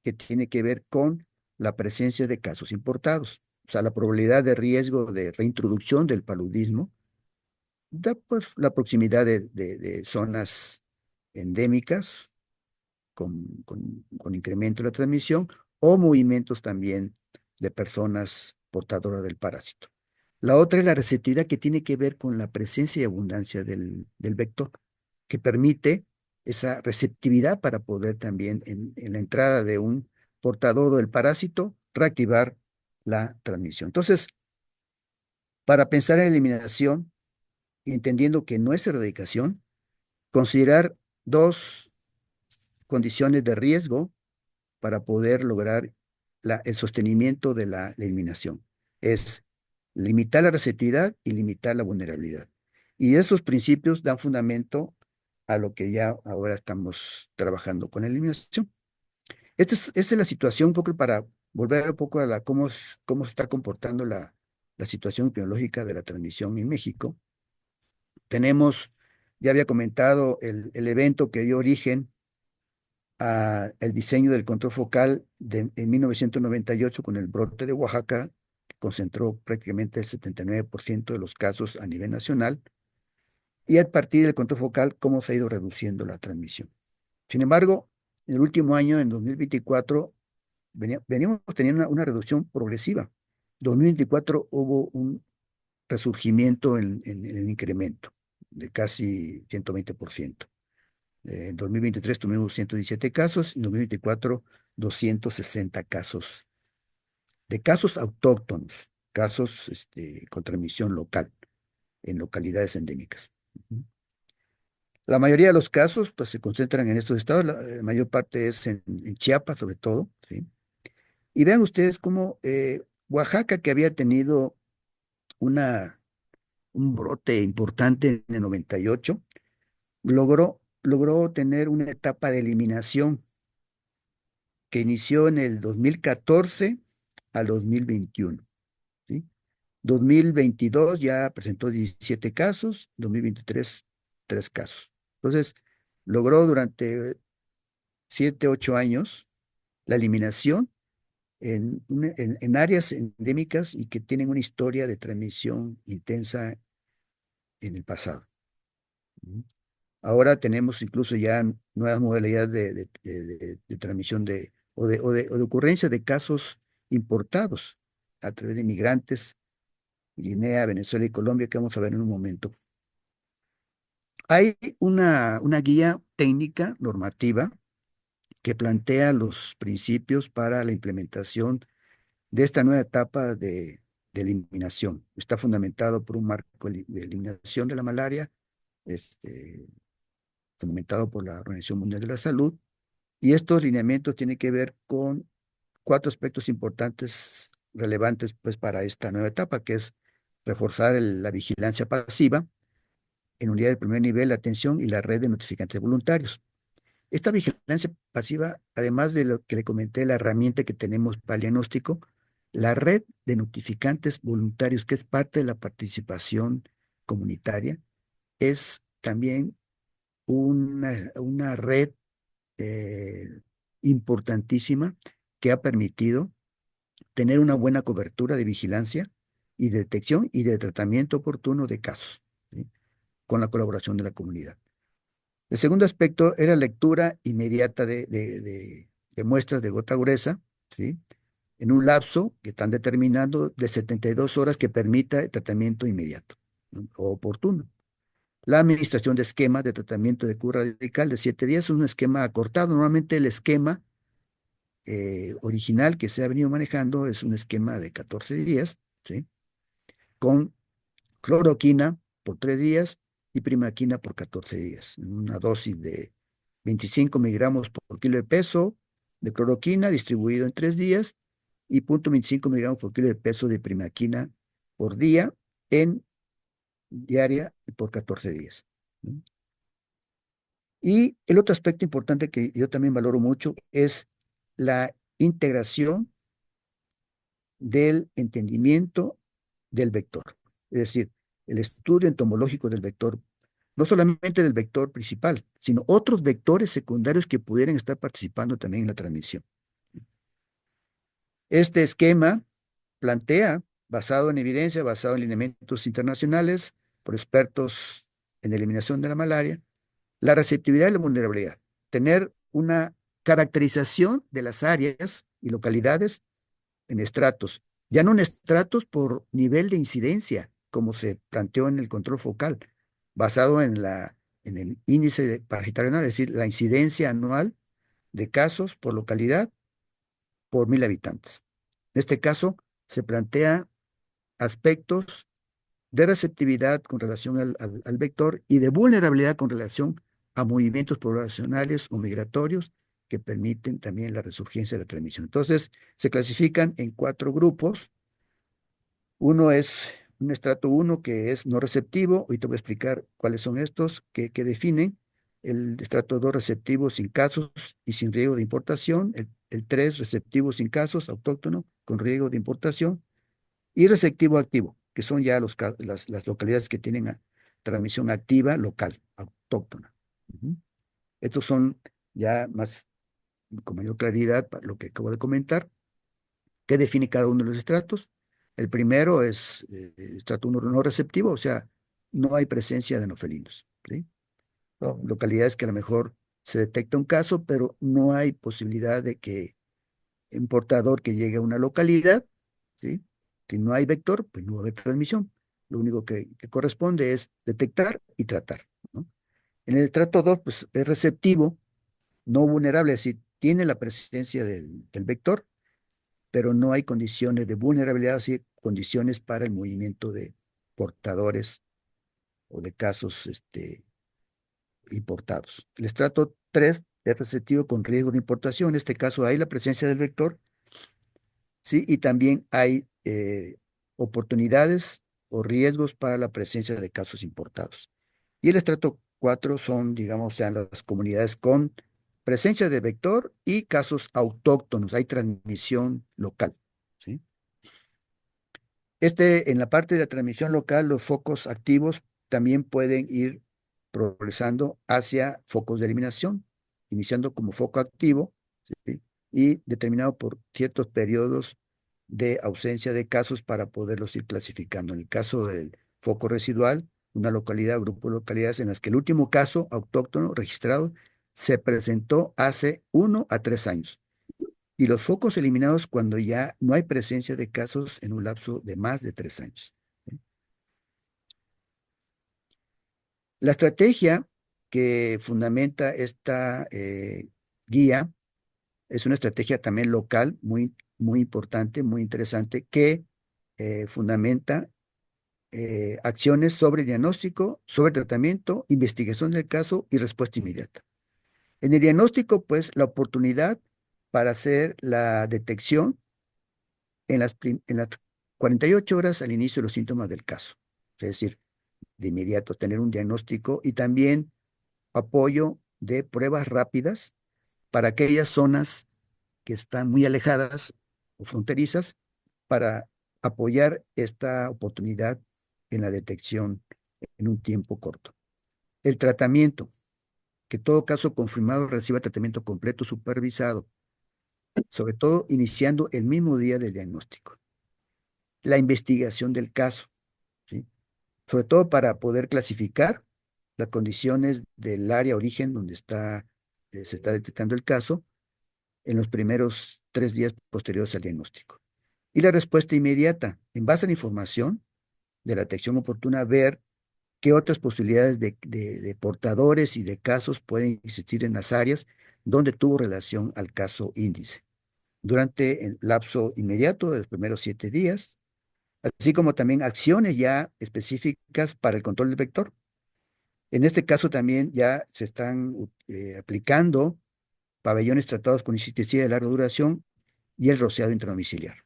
que tiene que ver con la presencia de casos importados, o sea, la probabilidad de riesgo de reintroducción del paludismo, da pues la proximidad de zonas endémicas con incremento de la transmisión o movimientos también de personas portadoras del parásito. La otra es la receptividad que tiene que ver con la presencia y abundancia del vector, que permite esa receptividad para poder también en la entrada de un portador del parásito reactivar la transmisión. Entonces, para pensar en eliminación, y entendiendo que no es erradicación, considerar dos condiciones de riesgo para poder lograr el sostenimiento de la eliminación. Es limitar la receptividad y limitar la vulnerabilidad. Y esos principios dan fundamento a lo que ya ahora estamos trabajando con la eliminación. Esta es la situación un poco para volver un poco a cómo se está comportando la situación epidemiológica de la transmisión en México. Tenemos, ya había comentado, el evento que dio origen el diseño del control focal en 1998 con el brote de Oaxaca, que concentró prácticamente el 79% de los casos a nivel nacional, y a partir del control focal, cómo se ha ido reduciendo la transmisión. Sin embargo, en el último año, en 2024, veníamos teniendo una reducción progresiva. En 2024 hubo un resurgimiento en el incremento de casi 120%. En 2023 tuvimos 117 casos, en 2024 260 casos, de casos autóctonos, casos con transmisión local, en localidades endémicas. Ujú. La mayoría de los casos pues, se concentran en estos estados, la mayor parte es en Chiapas sobre todo, ¿sí? Y vean ustedes cómo Oaxaca, que había tenido una, un brote importante en el 98, logró tener una etapa de eliminación que inició en el 2014 al 2021, ¿sí? 2022 ya presentó 17 casos, 2023 3 casos. Entonces, logró durante 7, 8 años la eliminación en áreas endémicas y que tienen una historia de transmisión intensa en el pasado. Ujú. Ahora tenemos incluso ya nuevas modalidades de transmisión o de ocurrencia de casos importados a través de migrantes, Guinea, Venezuela y Colombia, que vamos a ver en un momento. Hay una guía técnica normativa que plantea los principios para la implementación de esta nueva etapa de eliminación. Está fundamentado por un marco de eliminación de la malaria, este, fundamentado por la Organización Mundial de la Salud. Y estos lineamientos tienen que ver con cuatro aspectos importantes, relevantes pues, para esta nueva etapa, que es reforzar la vigilancia pasiva en unidad de primer nivel, la atención y la red de notificantes voluntarios. Esta vigilancia pasiva, además de lo que le comenté, la herramienta que tenemos para el diagnóstico, la red de notificantes voluntarios, que es parte de la participación comunitaria, es también una red eh, importantísima que ha permitido tener una buena cobertura de vigilancia y de detección y de tratamiento oportuno de casos, ¿sí? Con la colaboración de la comunidad. El segundo aspecto era lectura inmediata de muestras de gota gruesa, ¿sí? En un lapso que están determinando de 72 horas que permita el tratamiento inmediato, ¿no? O oportuno. La administración de esquema de tratamiento de cura radical de 7 días es un esquema acortado. Normalmente el esquema original que se ha venido manejando es un esquema de 14 días, ¿sí? Con cloroquina por 3 días y primaquina por 14 días. Una dosis de 25 miligramos por kilo de peso de cloroquina distribuido en 3 días y 0,25 miligramos por kilo de peso de primaquina por día en diaria y por 14 días. ¿No? Y el otro aspecto importante que yo también valoro mucho es la integración del entendimiento del vector. Es decir, el estudio entomológico del vector, no solamente del vector principal, sino otros vectores secundarios que pudieran estar participando también en la transmisión. Este esquema plantea, basado en evidencia, basado en lineamientos internacionales por expertos en eliminación de la malaria, la receptividad y la vulnerabilidad. Tener una caracterización de las áreas y localidades en estratos, ya no en estratos por nivel de incidencia, como se planteó en el control focal, basado en el índice de parasitario anual, es decir, la incidencia anual de casos por localidad por 1.000 habitantes. En este caso, se plantea aspectos de receptividad con relación al vector y de vulnerabilidad con relación a movimientos poblacionales o migratorios que permiten también la resurgencia de la transmisión. Entonces, se clasifican en 4 grupos. Uno es un estrato 1 que es no receptivo. Hoy te voy a explicar cuáles son estos que definen. El estrato 2 receptivo sin casos y sin riesgo de importación. El 3 receptivo sin casos, autóctono, con riesgo de importación. Y receptivo activo, que son ya las localidades que tienen transmisión activa local, autóctona. Ujú. Estos son ya más, con mayor claridad, lo que acabo de comentar. ¿Qué define cada uno de los estratos? El primero es estrato 1 no receptivo, o sea, no hay presencia de anofelinos, ¿sí? Localidades que a lo mejor se detecta un caso, pero no hay posibilidad de que un portador que llegue a una localidad, ¿sí? Si no hay vector, pues no va a haber transmisión. Lo único que corresponde es detectar y tratar, ¿no? En el estrato 2, pues es receptivo, no vulnerable, es decir, tiene la presencia del vector, pero no hay condiciones de vulnerabilidad, así condiciones para el movimiento de portadores o de casos importados. El estrato 3 es receptivo con riesgo de importación. En este caso hay la presencia del vector, ¿sí? Y también hay oportunidades o riesgos para la presencia de casos importados. Y el estrato 4 son, digamos, ya las comunidades con presencia de vector y casos autóctonos. Hay transmisión local, ¿sí? En la parte de la transmisión local, los focos activos también pueden ir progresando hacia focos de eliminación, iniciando como foco activo, ¿sí? Y determinado por ciertos periodos de ausencia de casos para poderlos ir clasificando. En el caso del foco residual, una localidad o grupo de localidades en las que el último caso autóctono registrado se presentó hace 1 a 3 años. Y los focos eliminados cuando ya no hay presencia de casos en un lapso de más de 3 años. La estrategia que fundamenta esta guía es una estrategia también local muy, muy importante, muy interesante, que fundamenta acciones sobre diagnóstico, sobre tratamiento, investigación del caso y respuesta inmediata. En el diagnóstico, pues, la oportunidad para hacer la detección en las 48 horas al inicio de los síntomas del caso. Es decir, de inmediato tener un diagnóstico y también apoyo de pruebas rápidas para aquellas zonas que están muy alejadas o fronterizas para apoyar esta oportunidad en la detección en un tiempo corto. El tratamiento, que todo caso confirmado reciba tratamiento completo supervisado, sobre todo iniciando el mismo día del diagnóstico. La investigación del caso, ¿sí? Sobre todo para poder clasificar las condiciones del área origen donde se está detectando el caso en los primeros 3 días posteriores al diagnóstico. Y la respuesta inmediata, en base a la información de la detección oportuna, ver qué otras posibilidades de portadores y de casos pueden existir en las áreas donde tuvo relación al caso índice durante el lapso inmediato de los primeros 7 días, así como también acciones ya específicas para el control del vector. En este caso también ya se están aplicando pabellones tratados con insecticida de larga duración y el rociado intradomiciliar.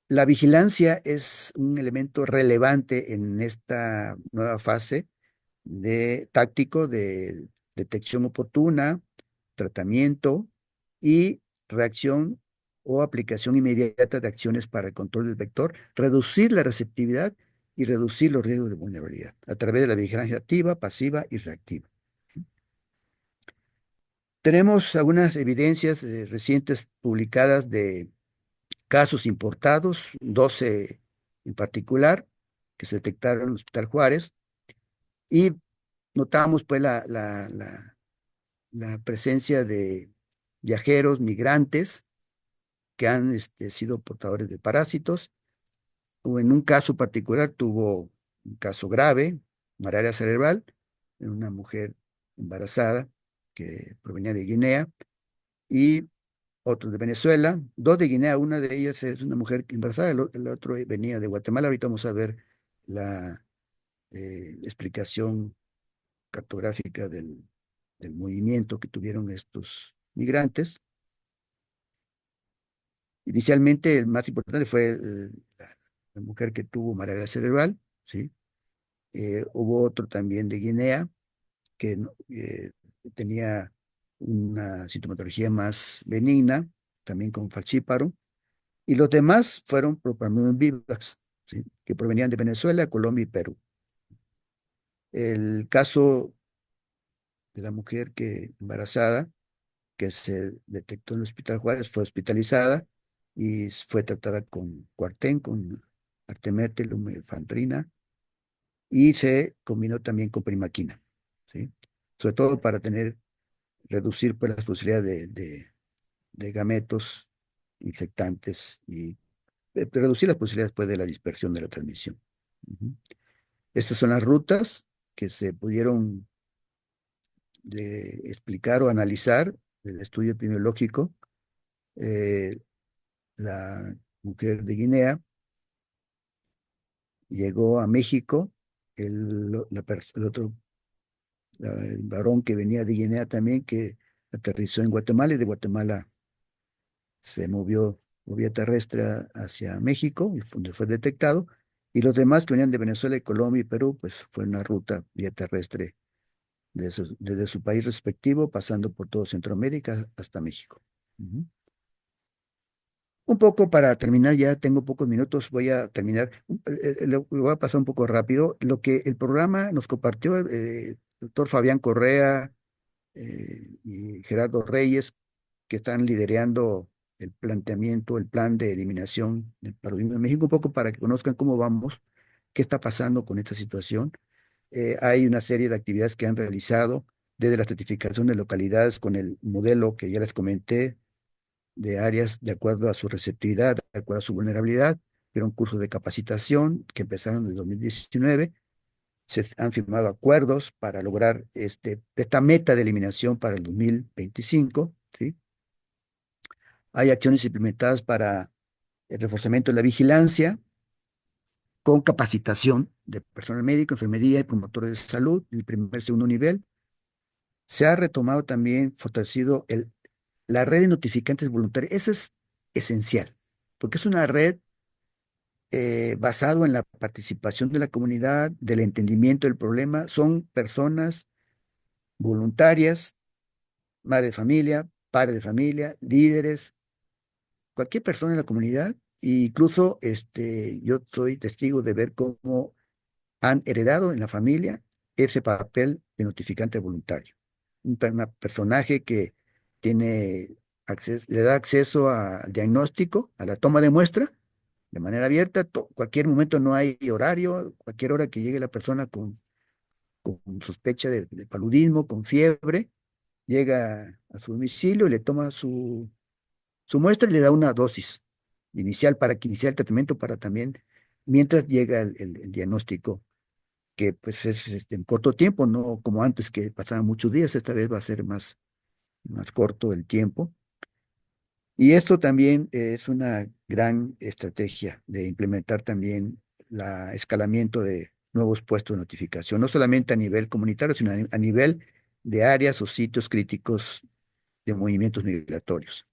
La vigilancia es un elemento relevante en esta nueva fase de táctico de detección oportuna, tratamiento y reacción o aplicación inmediata de acciones para el control del vector, reducir la receptividad y reducir los riesgos de vulnerabilidad a través de la vigilancia activa, pasiva y reactiva. Tenemos algunas evidencias recientes publicadas de casos importados, 12 en particular, que se detectaron en el Hospital Juárez, y notamos pues la presencia de viajeros, migrantes, que han sido portadores de parásitos, o en un caso particular tuvo un caso grave, malaria cerebral, en una mujer embarazada que provenía de Guinea, y otro de Venezuela, dos de Guinea, una de ellas es una mujer embarazada, el otro venía de Guatemala. Ahorita vamos a ver la explicación cartográfica del movimiento que tuvieron estos migrantes. Inicialmente, el más importante fue la mujer que tuvo malaria cerebral, ¿sí? Hubo otro también de Guinea que tenía una sintomatología más benigna, también con falcíparo, y los demás fueron Propamidon vivax, ¿sí? Que provenían de Venezuela, Colombia y Perú. El caso de la mujer embarazada que se detectó en el Hospital Juárez fue hospitalizada y fue tratada con cuartén, con artemether, lumefantrina, y se combinó también con primaquina, ¿sí? Sobre todo para reducir pues, las posibilidades de gametos infectantes y reducir las posibilidades pues, de la dispersión de la transmisión. Ujú. Estas son las rutas que se pudieron explicar o analizar del estudio epidemiológico. Eh, la mujer de Guinea llegó a México, el otro, el varón que venía de Guinea también, que aterrizó en Guatemala y de Guatemala se movió por vía terrestre hacia México, y donde fue detectado, y los demás que venían de Venezuela, y Colombia y Perú, pues fue una ruta vía terrestre desde su país respectivo, pasando por todo Centroamérica hasta México. Ujú. Un poco para terminar, ya tengo pocos minutos, voy a terminar, lo voy a pasar un poco rápido. Lo que el programa nos compartió el doctor Fabián Correa y Gerardo Reyes, que están liderando el planteamiento, el plan de eliminación del paludismo en México, un poco para que conozcan cómo vamos, qué está pasando con esta situación. Hay una serie de actividades que han realizado desde la estratificación de localidades con el modelo que ya les comenté, de áreas de acuerdo a su receptividad, de acuerdo a su vulnerabilidad. Era un curso de capacitación que empezaron en el 2019. Se han firmado acuerdos para lograr esta meta de eliminación para el 2025, ¿sí? Hay acciones implementadas para el reforzamiento de la vigilancia con capacitación de personal médico, enfermería y promotores de salud en el primer y segundo nivel. Se ha retomado también, fortalecido la red de notificantes voluntarios. Eso es esencial, porque es una red basado en la participación de la comunidad, del entendimiento del problema. Son personas voluntarias, madre de familia, padre de familia, líderes, cualquier persona en la comunidad. E incluso yo soy testigo de ver cómo han heredado en la familia ese papel de notificante voluntario. Un personaje que le da acceso al diagnóstico, a la toma de muestra, de manera abierta, cualquier momento, no hay horario, cualquier hora que llegue la persona con sospecha de paludismo, con fiebre, llega a su domicilio y le toma su muestra y le da una dosis inicial para que inicie el tratamiento para también mientras llega el diagnóstico, que pues es en corto tiempo, no como antes que pasaban muchos días, esta vez va a ser más corto el tiempo. Y esto también es una gran estrategia de implementar también la escalamiento de nuevos puestos de notificación, no solamente a nivel comunitario, sino a nivel de áreas o sitios críticos de movimientos migratorios.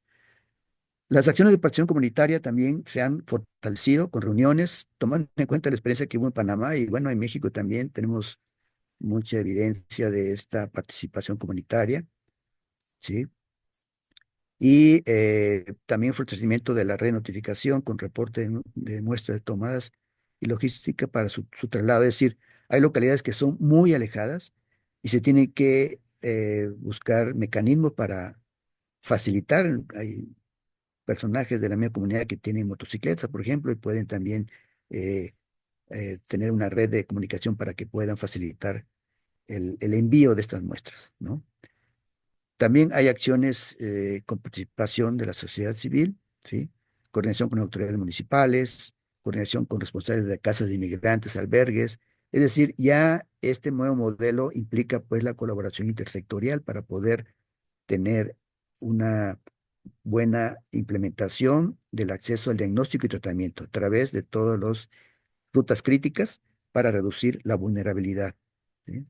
Las acciones de participación comunitaria también se han fortalecido con reuniones, tomando en cuenta la experiencia que hubo en Panamá y bueno, en México también tenemos mucha evidencia de esta participación comunitaria, ¿sí? Y también fortalecimiento de la red de notificación con reporte de muestras de tomadas y logística para su traslado. Es decir, hay localidades que son muy alejadas y se tiene que buscar mecanismos para facilitar. Hay personajes de la misma comunidad que tienen motocicletas, por ejemplo, y pueden también eh, tener una red de comunicación para que puedan facilitar el envío de estas muestras, ¿no? También hay acciones con participación de la sociedad civil, ¿sí? Coordinación con autoridades municipales, coordinación con responsables de casas de inmigrantes, albergues. Es decir, ya este nuevo modelo implica pues la colaboración intersectorial para poder tener una buena implementación del acceso al diagnóstico y tratamiento a través de todas las rutas críticas para reducir la vulnerabilidad, ¿sí?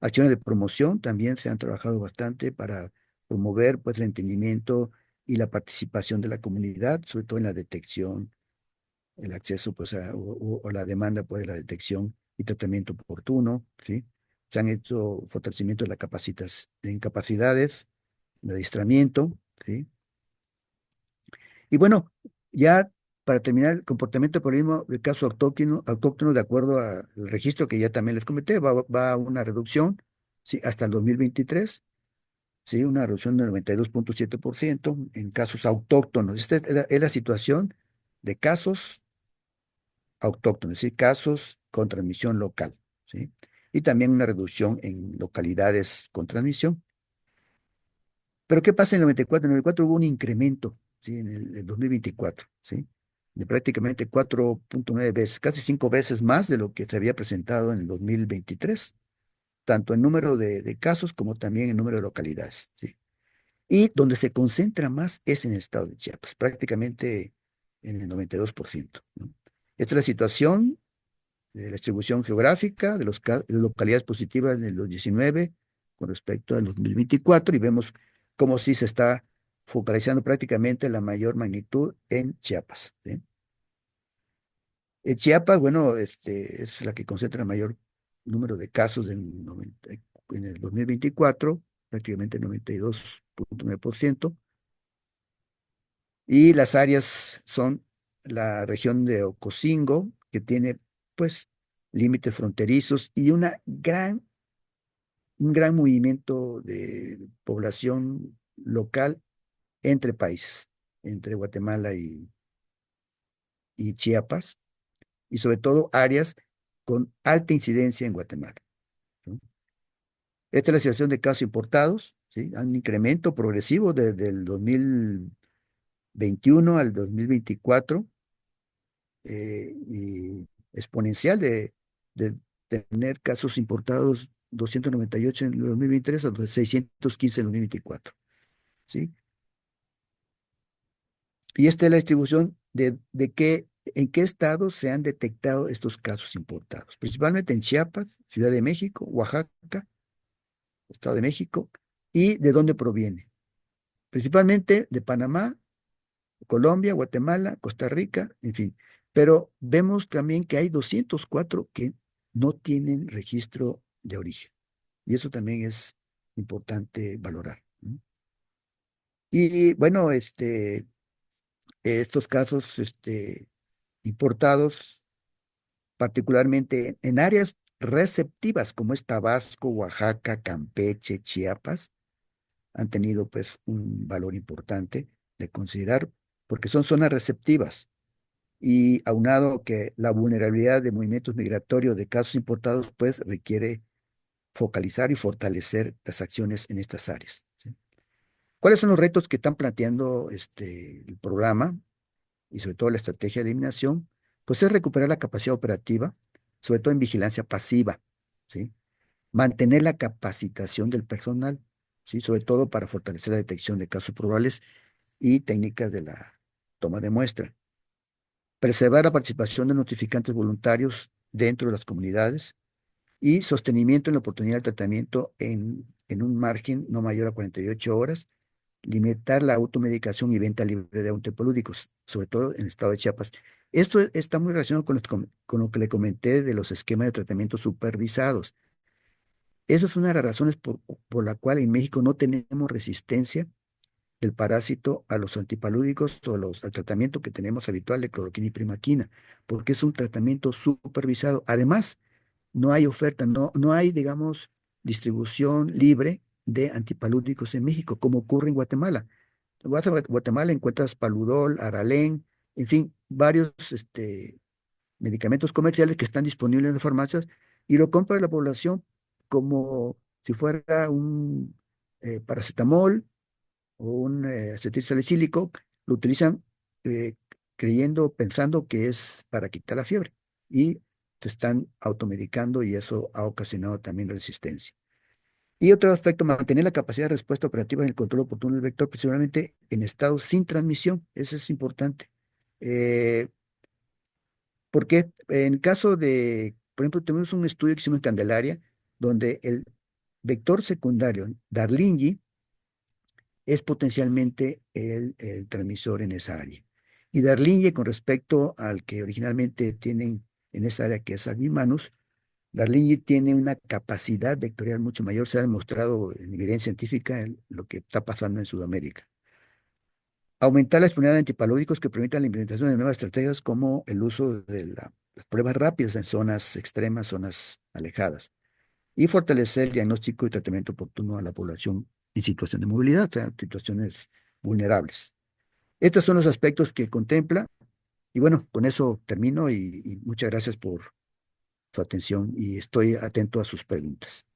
Acciones de promoción también se han trabajado bastante para promover pues el entendimiento y la participación de la comunidad, sobre todo en la detección, el acceso pues o la demanda pues de la detección y tratamiento oportuno, ¿sí? Se han hecho fortalecimiento de la de incapacidades, de adiestramiento, ¿sí? Y bueno, ya para terminar, el comportamiento de polinismo del caso autóctono, de acuerdo al registro que ya también les comenté, va a una reducción, ¿sí? Hasta el 2023, ¿sí? Una reducción del 92,7% en casos autóctonos. Esta es la situación de casos autóctonos, es decir, casos con transmisión local, ¿sí? Y también una reducción en localidades con transmisión. Pero ¿qué pasa en el 94? En el 94 hubo un incremento, ¿sí? En el 2024, ¿sí? De prácticamente 4,9 veces, casi 5 veces más de lo que se había presentado en el 2023, tanto en número de casos como también en número de localidades, ¿sí? Y donde se concentra más es en el estado de Chiapas, prácticamente en el 92%, ¿no? Esta es la situación de la distribución geográfica de de localidades positivas en el 2019 con respecto al 2024 y vemos cómo sí se está focalizando prácticamente la mayor magnitud en Chiapas, ¿sí? En Chiapas, bueno, es la que concentra el mayor número de casos en el 2024, prácticamente el 92,9%, y las áreas son la región de Ocosingo, que tiene pues límites fronterizos y un gran movimiento de población local entre países, entre Guatemala y Chiapas, y sobre todo áreas con alta incidencia en Guatemala, ¿no? Esta es la situación de casos importados, ¿sí? Hay un incremento progresivo desde el 2021 al 2024 y exponencial de tener casos importados 298 en el 2023 a 615 en el 2024, ¿sí? Y esta es la distribución en qué estados se han detectado estos casos importados. Principalmente en Chiapas, Ciudad de México, Oaxaca, Estado de México, y de dónde proviene. Principalmente de Panamá, Colombia, Guatemala, Costa Rica, en fin. Pero vemos también que hay 204 que no tienen registro de origen. Y eso también es importante valorar, ¿no? Y bueno, estos casos importados, particularmente en áreas receptivas como es Tabasco, Oaxaca, Campeche, Chiapas, han tenido pues un valor importante de considerar porque son zonas receptivas y aunado que la vulnerabilidad de movimientos migratorios de casos importados pues requiere focalizar y fortalecer las acciones en estas áreas, ¿sí? ¿Cuáles son los retos que están planteando el programa y sobre todo la estrategia de eliminación? pues es recuperar la capacidad operativa, sobre todo en vigilancia pasiva, ¿sí? Mantener la capacitación del personal, ¿sí? Sobre todo para fortalecer la detección de casos probables y técnicas de la toma de muestra. Preservar la participación de notificantes voluntarios dentro de las comunidades y sostenimiento en la oportunidad de tratamiento en un margen no mayor a 48 horas, limitar la automedicación y venta libre de antipolúdicos, sobre todo en el estado de Chiapas. Esto está muy relacionado con lo que le comenté de los esquemas de tratamiento supervisados. Esa es una de las razones por la cual en México no tenemos resistencia del parásito a los antipalúdicos o al tratamiento que tenemos habitual de cloroquina y primaquina, porque es un tratamiento supervisado. Además, no hay oferta, no hay, digamos, distribución libre de antipalúdicos en México, como ocurre en Guatemala. Vas a Guatemala, encuentras Paludol, Aralén, en fin, varios medicamentos comerciales que están disponibles en las farmacias y lo compra la población como si fuera un paracetamol o un acetilsalicílico, lo utilizan eh, creyendo, pensando que es para quitar la fiebre y se están automedicando y eso ha ocasionado también resistencia. Y otro aspecto, mantener la capacidad de respuesta operativa en el control oportuno del vector, principalmente en estados sin transmisión. Eso es importante. Eh, Porque en caso de, por ejemplo, tenemos un estudio que hicimos en Candelaria, donde el vector secundario, Darlingi, es potencialmente el transmisor en esa área. Y Darlinge, con respecto al que originalmente tienen en esa área, que es Albimanus, Darlinge tiene una capacidad vectorial mucho mayor, se ha demostrado en evidencia científica en lo que está pasando en Sudamérica. Aumentar la disponibilidad de antipalúdicos que permitan la implementación de nuevas estrategias como el uso de las pruebas rápidas en zonas extremas, zonas alejadas. Y fortalecer el diagnóstico y tratamiento oportuno a la población en situación de movilidad, o sea, situaciones vulnerables. Estos son los aspectos que contempla. Y bueno, con eso termino y muchas gracias por su atención y estoy atento a sus preguntas.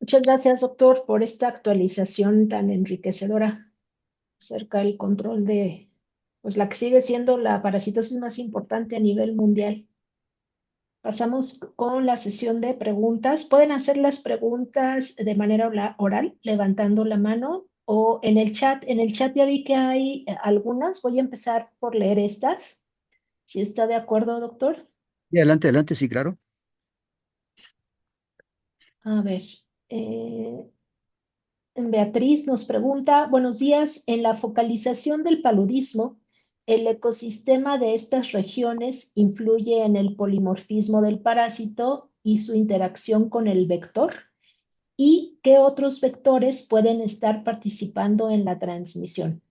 Muchas gracias, doctor, por esta actualización tan enriquecedora acerca del control de, pues la que sigue siendo la parasitosis más importante a nivel mundial. Pasamos con la sesión de preguntas. Pueden hacer las preguntas de manera oral, levantando la mano o en el chat. En el chat ya vi que hay algunas. Voy a empezar por leer estas. Si está de acuerdo, doctor. Y adelante, adelante, sí, claro. A ver. eh, Beatriz nos pregunta, buenos días, en la focalización del paludismo, ¿el ecosistema de estas regiones influye en el polimorfismo del parásito y su interacción con el vector? ¿Y qué otros vectores pueden estar participando en la transmisión?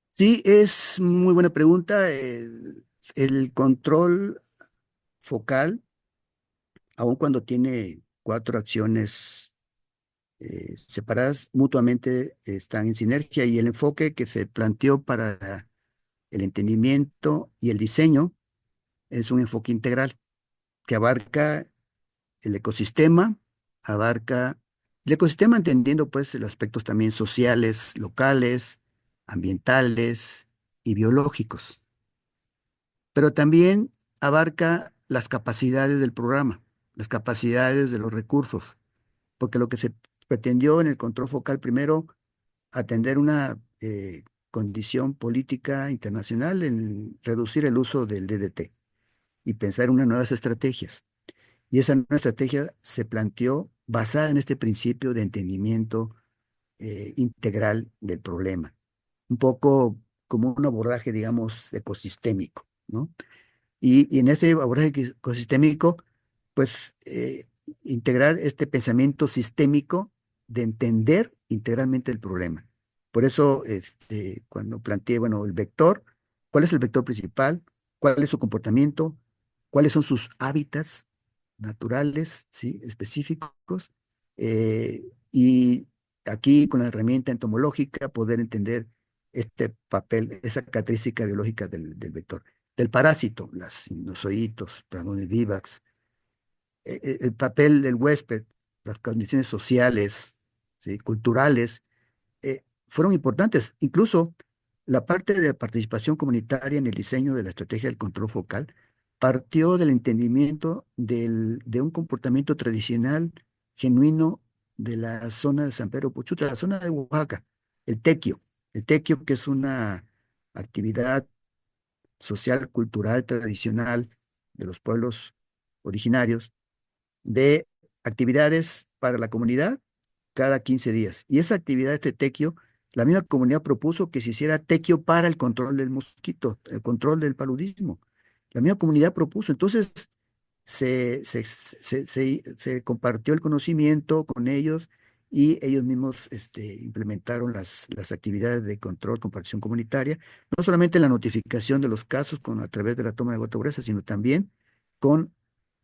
Sí, es muy buena pregunta. El control focal, aun cuando tiene cuatro acciones separadas, mutuamente están en sinergia y el enfoque que se planteó para el entendimiento y el diseño es un enfoque integral que abarca el ecosistema, abarca el ecosistema entendiendo pues los aspectos también sociales, locales, ambientales y biológicos, pero también abarca las capacidades del programa, las capacidades de los recursos, porque lo que se pretendió en el control focal primero, atender una condición política internacional en reducir el uso del DDT y pensar en unas nuevas estrategias. Y esa nueva estrategia se planteó basada en este principio de entendimiento integral del problema, un poco como un abordaje, digamos, ecosistémico, ¿no? Y en ese abordaje ecosistémico, pues integrar este pensamiento sistémico de entender integralmente el problema. Por eso, cuando planteé, bueno, el vector, ¿cuál es el vector principal? ¿Cuál es su comportamiento? ¿Cuáles son sus hábitats naturales, sí, específicos? Y aquí, con la herramienta entomológica, poder entender este papel, esa característica biológica del vector del parásito, las sinusoídos, plasmones vivax, el papel del huésped, las condiciones sociales, ¿sí? Culturales, fueron importantes. Incluso la parte de participación comunitaria en el diseño de la estrategia del control focal partió del entendimiento de un comportamiento tradicional genuino de la zona de San Pedro Puchutla, la zona de Oaxaca, el tequio. El tequio, que es una actividad social, cultural, tradicional de los pueblos originarios, de actividades para la comunidad cada 15 días. Y esa actividad, este tequio, la misma comunidad propuso que se hiciera tequio para el control del mosquito, el control del paludismo. La misma comunidad propuso. Entonces, se compartió el conocimiento con ellos y ellos mismos implementaron las actividades de control, compartición comunitaria, no solamente la notificación de los casos a través de la toma de gota gruesa, sino también con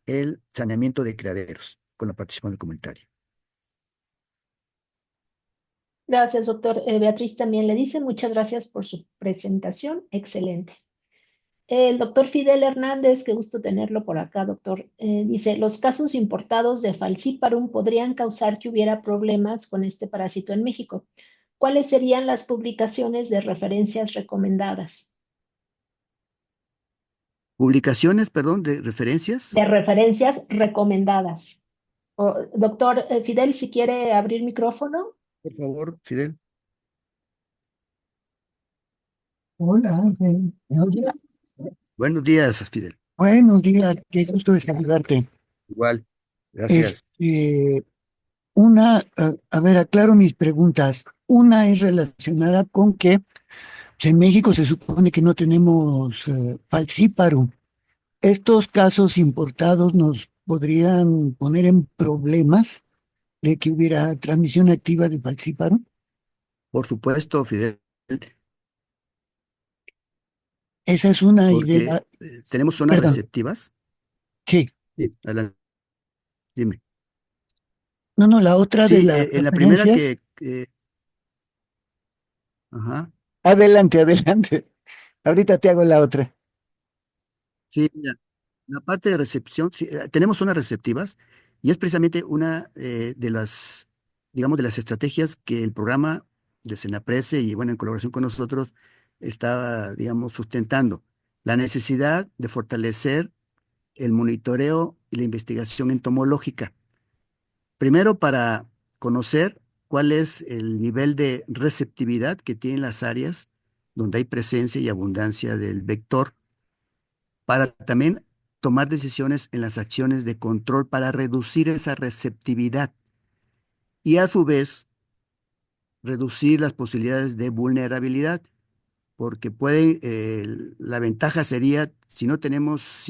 el saneamiento de criaderos, con la participación comunitaria. Gracias, doctor. Beatriz también le dice muchas gracias por su presentación. Excelente. El doctor Fidel Hernández, qué gusto tenerlo por acá, doctor. Dice, los casos importados de falciparum podrían causar que hubiera problemas con este parásito en México. ¿Cuáles serían las publicaciones de referencias recomendadas? Publicaciones, perdón, de De referencias. referencias recomendadas. Doctor Fidel, si quiere abrir micrófono. Por favor, Fidel. Hola, Ángel. ¿Me oyes? Buenos días, Fidel. Buenos días, qué gusto de saludarte. Igual, gracias. Este, a ver, aclaro mis preguntas. Una es relacionada con que pues, en México se supone que no tenemos falciparum. ¿Estos casos importados nos podrían poner en problemas de que hubiera transmisión activa de falciparum? Por supuesto, Fidel, Esa es una porque idea. tenemos zonas Perdón, receptivas. sí. Sí, adelante, dime. No, no, la otra de Sí, las en la primera referencias. ajá, Adelante, adelante. Ahorita te hago la otra. sí, mira, la parte de recepción, sí, tenemos zonas receptivas y es precisamente una de las, digamos, de las estrategias que el programa de Senaprece y, bueno, en colaboración con nosotros, está, digamos, sustentando. La necesidad de fortalecer el monitoreo y la investigación entomológica. Primero, para conocer cuál es el nivel de receptividad que tienen las áreas donde hay presencia y abundancia del vector, para también tomar decisiones en las acciones de control para reducir esa receptividad y a su vez reducir las posibilidades de vulnerabilidad, porque la ventaja sería si tenemos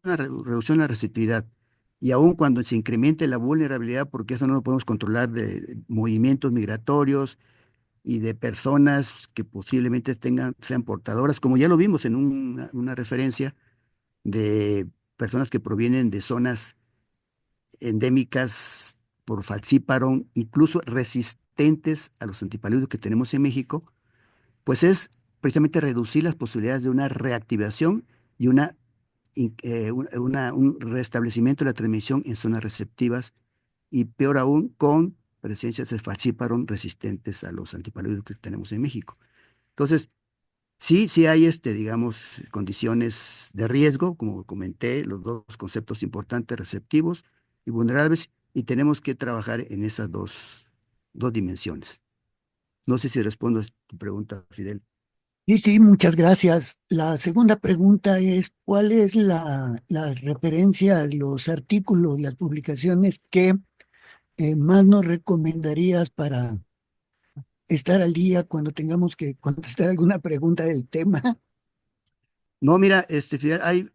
una reducción en la receptividad y aun cuando se incremente la vulnerabilidad, porque eso no lo podemos controlar de movimientos migratorios y de personas que posiblemente sean portadoras, como ya lo vimos en una referencia de personas que provienen de zonas endémicas por falciparum, incluso resistentes a los antipalídeos que tenemos en México, pues es precisamente reducir las posibilidades de una reactivación y un restablecimiento de la transmisión en zonas receptivas y peor aún con presencias de falciparum resistentes a los antipalídeos que tenemos en México. Entonces, sí, sí hay, digamos, condiciones de riesgo, como comenté, los dos conceptos importantes, receptivos y vulnerables, y tenemos que trabajar en esas dos dimensiones. No sé si respondo a tu pregunta, Fidel. Sí, sí, muchas gracias. La segunda pregunta es, ¿cuál es la referencia, los artículos, las publicaciones que más nos recomendarías para estar al día cuando tengamos que contestar alguna pregunta del tema? No, mira, Fidel, hay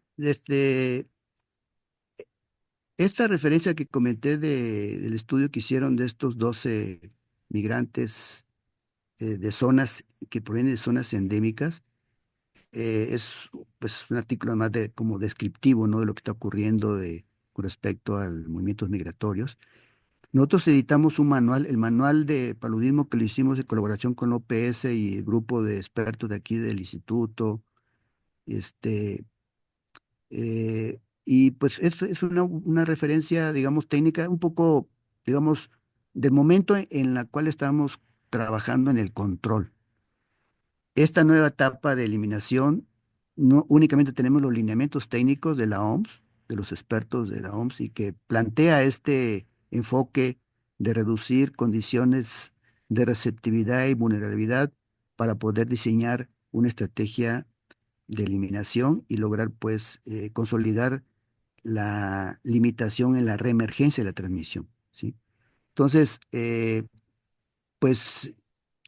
esta referencia que comenté del estudio que hicieron de estos 12 migrantes de zonas que provienen de zonas endémicas. Es pues un artículo más como descriptivo, ¿no? De lo que está ocurriendo con respecto a los movimientos migratorios. Nosotros editamos un manual, el manual de paludismo que lo hicimos en colaboración con OPS y el grupo de expertos de aquí del instituto. Este, y pues es una referencia, digamos, técnica, un poco, digamos, del momento en la cual estamos trabajando en el control. esta nueva etapa de eliminación, no únicamente tenemos los lineamientos técnicos de la OMS, de los expertos de la OMS, y que plantea este enfoque de reducir condiciones de receptividad y vulnerabilidad para poder diseñar una estrategia de eliminación y lograr, pues, consolidar la limitación en la reemergencia de la transmisión, ¿sí? Entonces, pues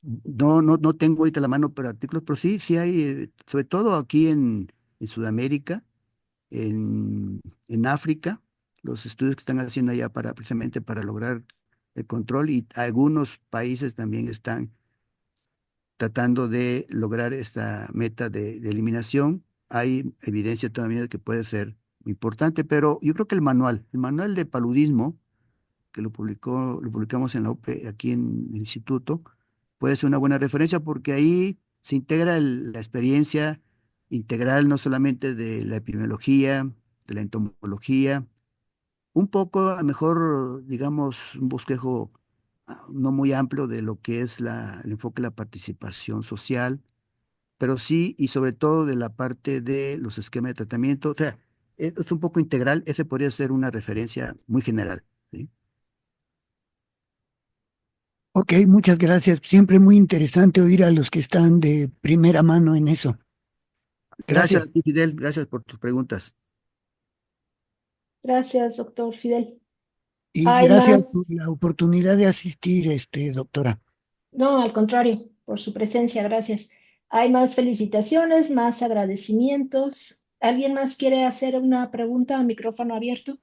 no tengo ahorita la mano para artículos, pero sí, sí hay, sobre todo aquí en Sudamérica, en África, los estudios que están haciendo allá para precisamente para lograr el control, y algunos países también están tratando de lograr esta meta de eliminación. Hay evidencia todavía de que puede ser importante, pero yo creo que el manual de paludismo, que lo publicamos en la UP, aquí en el instituto, puede ser una buena referencia porque ahí se integra la experiencia integral no solamente de la epidemiología, de la entomología, un poco, a lo mejor, digamos, un bosquejo no muy amplio de lo que es el enfoque de la participación social, pero sí y sobre todo de la parte de los esquemas de tratamiento. O sea, es un poco integral, ese podría ser una referencia muy general, ¿sí? Ok, muchas gracias. Siempre muy interesante oír a los que están de primera mano en eso. Gracias, Gracias. a ti, Fidel, gracias por tus preguntas. Gracias, doctor Fidel. Y ¿Hay gracias por más? la oportunidad de asistir, doctora. No, al contrario, por su presencia, gracias. ¿Hay más felicitaciones, más agradecimientos? ¿Alguien más quiere hacer una pregunta a micrófono abierto?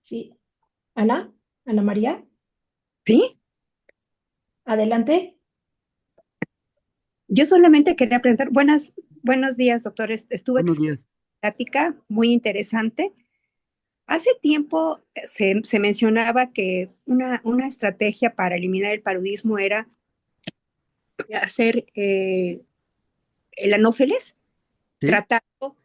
Sí. Ana, Ana María, Sí, adelante. yo solamente quería preguntar, buenos días, doctores. Estuve Buenos días. plática muy interesante. Hace tiempo se mencionaba que una estrategia para eliminar el paludismo era hacer el anófeles, ¿Sí? tratado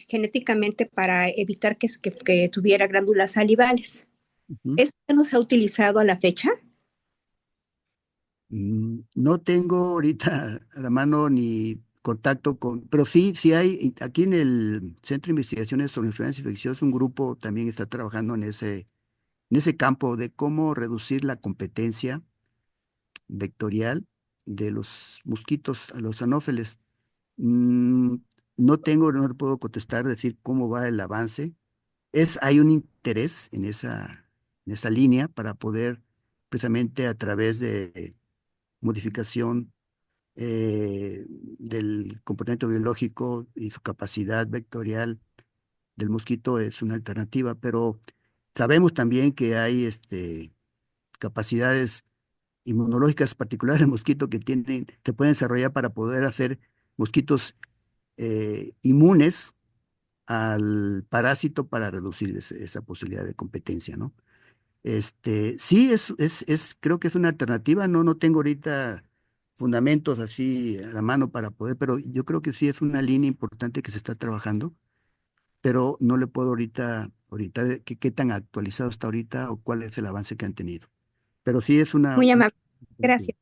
genéticamente para evitar que tuviera glándulas salivales. Ujú. ¿Eso ya no se ha utilizado a la fecha? No tengo ahorita a la mano ni contacto con, pero sí, sí hay, aquí en el Centro de Investigaciones sobre Enfermedades Infecciosas, un grupo también está trabajando en ese campo de cómo reducir la competencia vectorial de los mosquitos a los anófeles. Mm, no le puedo contestar, decir cómo va el avance. Hay un interés en esa línea para poder, precisamente a través de modificación del comportamiento biológico y su capacidad vectorial del mosquito, es una alternativa, pero sabemos también que hay capacidades inmunológicas particulares del mosquito que pueden desarrollar para poder hacer mosquitos inmunes al parásito para reducir esa posibilidad de competencia, ¿no? Sí, creo que es una alternativa. No tengo ahorita fundamentos así a la mano para poder, pero yo creo que sí es una línea importante que se está trabajando, pero no le puedo ahorita qué tan actualizado está ahorita o cuál es el avance que han tenido. Pero sí es Muy una amable. alternativa. Gracias.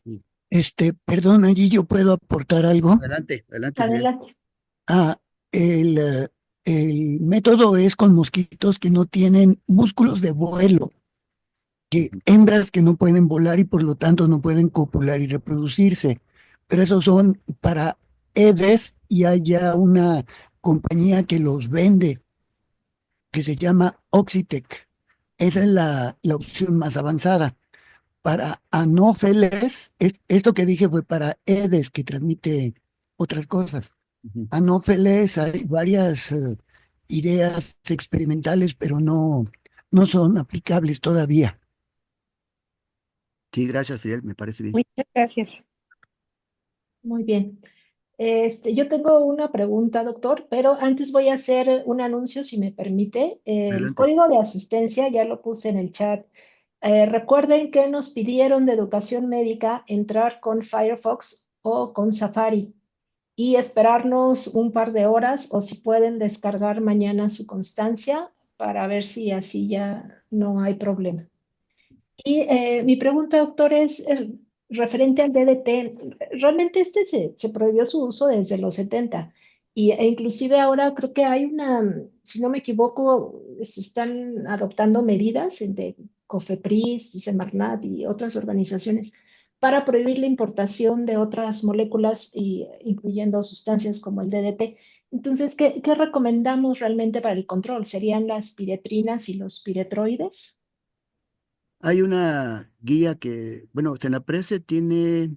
Sí. Perdón, allí yo puedo aportar algo. Adelante, adelante, Fidel. Adelante. Ah, el método es con mosquitos que no tienen músculos de vuelo, que Ujú, hembras que no pueden volar y por lo tanto no pueden copular y reproducirse. Pero esos son para Aedes y hay ya una compañía que los vende que se llama Oxitec. Esa es la opción más avanzada. Para anófeles, esto que dije fue para Aedes que transmite otras cosas. ujú. Anófeles, hay varias ideas experimentales, pero no son aplicables todavía. Sí, gracias, Fidel, me parece bien. Muchas gracias. Muy bien. Yo tengo una pregunta, doctor, pero antes voy a hacer un anuncio, si me permite. El Adelante. código de asistencia ya lo puse en el chat. Recuerden que nos pidieron de educación médica entrar con Firefox o con Safari y esperarnos un par de horas o si pueden descargar mañana su constancia para ver si así ya no hay problema. Y mi pregunta, doctor, es referente al DDT. Realmente se prohibió su uso desde los 70 e inclusive ahora creo que hay si no me equivoco, se están adoptando medidas de COFEPRIS, Semarnat y otras organizaciones para prohibir la importación de otras moléculas, incluyendo sustancias como el DDT. Entonces, ¿qué recomendamos realmente para el control? ¿Serían las piretrinas y los piretroides? Hay una guía que, bueno, Senaprece tiene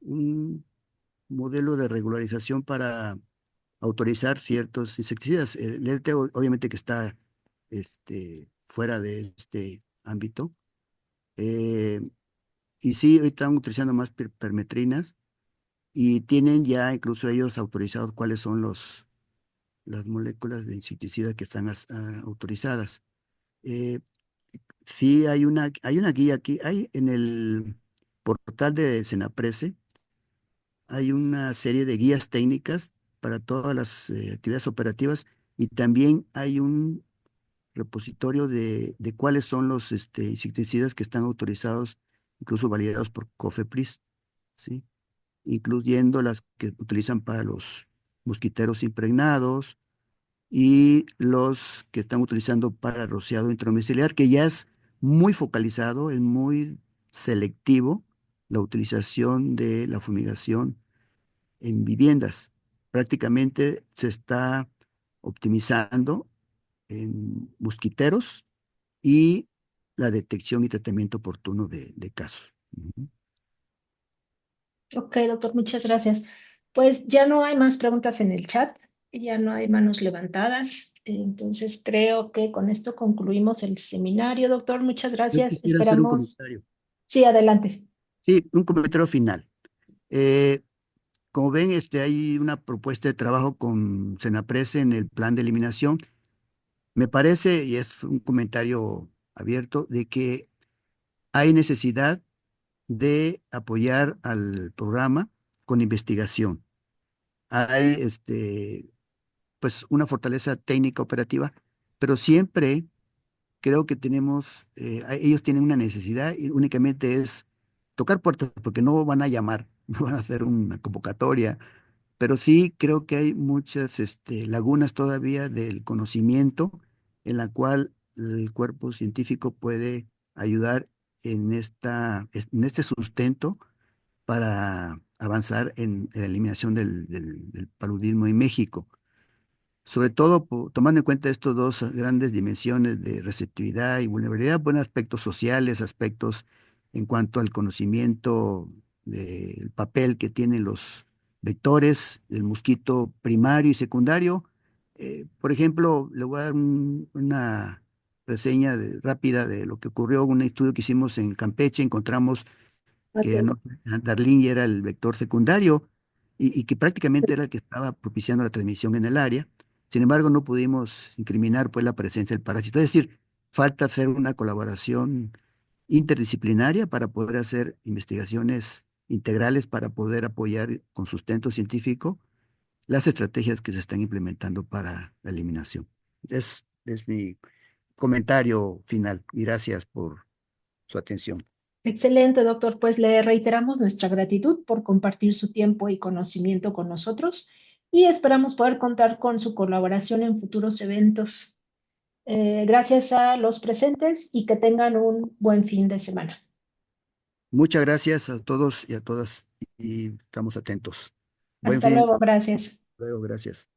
un modelo de regularización para autorizar ciertos insecticidas. El DDT obviamente que está fuera de este ámbito. Eh, y sí, ahorita están utilizando más permetrinas y tienen ya incluso ellos autorizados cuáles son las moléculas de insecticida que están autorizadas. Eh, sí, hay una guía aquí, hay en el portal de Senaprece, hay una serie de guías técnicas para todas las actividades operativas y también hay un repositorio de cuáles son los insecticidas que están autorizados, incluso validados por COFEPRIS, ¿sí? Incluyendo las que utilizan para los mosquiteros impregnados y los que están utilizando para rociado intradomiciliar, que ya es muy focalizado, es muy selectivo la utilización de la fumigación en viviendas. Prácticamente se está optimizando en mosquiteros y la detección y tratamiento oportuno de casos. Ujú. Ok, doctor, muchas gracias. Pues ya no hay más preguntas en el chat, ya no hay manos levantadas. Entonces creo que con esto concluimos el seminario, doctor. Muchas Yo gracias. quisiera hacer un Esperamos. comentario. Sí, adelante. Sí, un comentario final. Eh, Como ven, hay una propuesta de trabajo con Senaprece en el plan de eliminación. Me parece, y es un comentario abierto, de que hay necesidad de apoyar al programa con investigación. Hay pues una fortaleza técnica operativa, pero siempre creo que ellos tienen una necesidad y únicamente es tocar puertas, porque no van a llamar, no van a hacer una convocatoria, pero sí creo que hay muchas lagunas todavía del conocimiento en la cual el cuerpo científico puede ayudar en este sustento para avanzar en la eliminación del paludismo en México. Sobre todo tomando en cuenta estos dos grandes dimensiones de receptividad y vulnerabilidad, buenos aspectos sociales, aspectos en cuanto al conocimiento del papel que tienen los vectores, el mosquito primario y secundario. Por ejemplo, le voy a dar una reseña rápida de lo que ocurrió en un estudio que hicimos en Campeche. Encontramos que Ok. Darlene era el vector secundario y que prácticamente era el que estaba propiciando la transmisión en el área. Sin embargo, no pudimos incriminar pues la presencia del parásito. Es decir, falta hacer una colaboración interdisciplinaria para poder hacer investigaciones integrales para poder apoyar con sustento científico las estrategias que se están implementando para la eliminación. Es mi comentario final y gracias por su atención. Excelente, doctor. Pues le reiteramos nuestra gratitud por compartir su tiempo y conocimiento con nosotros y esperamos poder contar con su colaboración en futuros eventos. Gracias a los presentes y que tengan un buen fin de semana. Muchas gracias a todos y a todas y estamos atentos. Buen Hasta fin, luego, gracias. luego, gracias.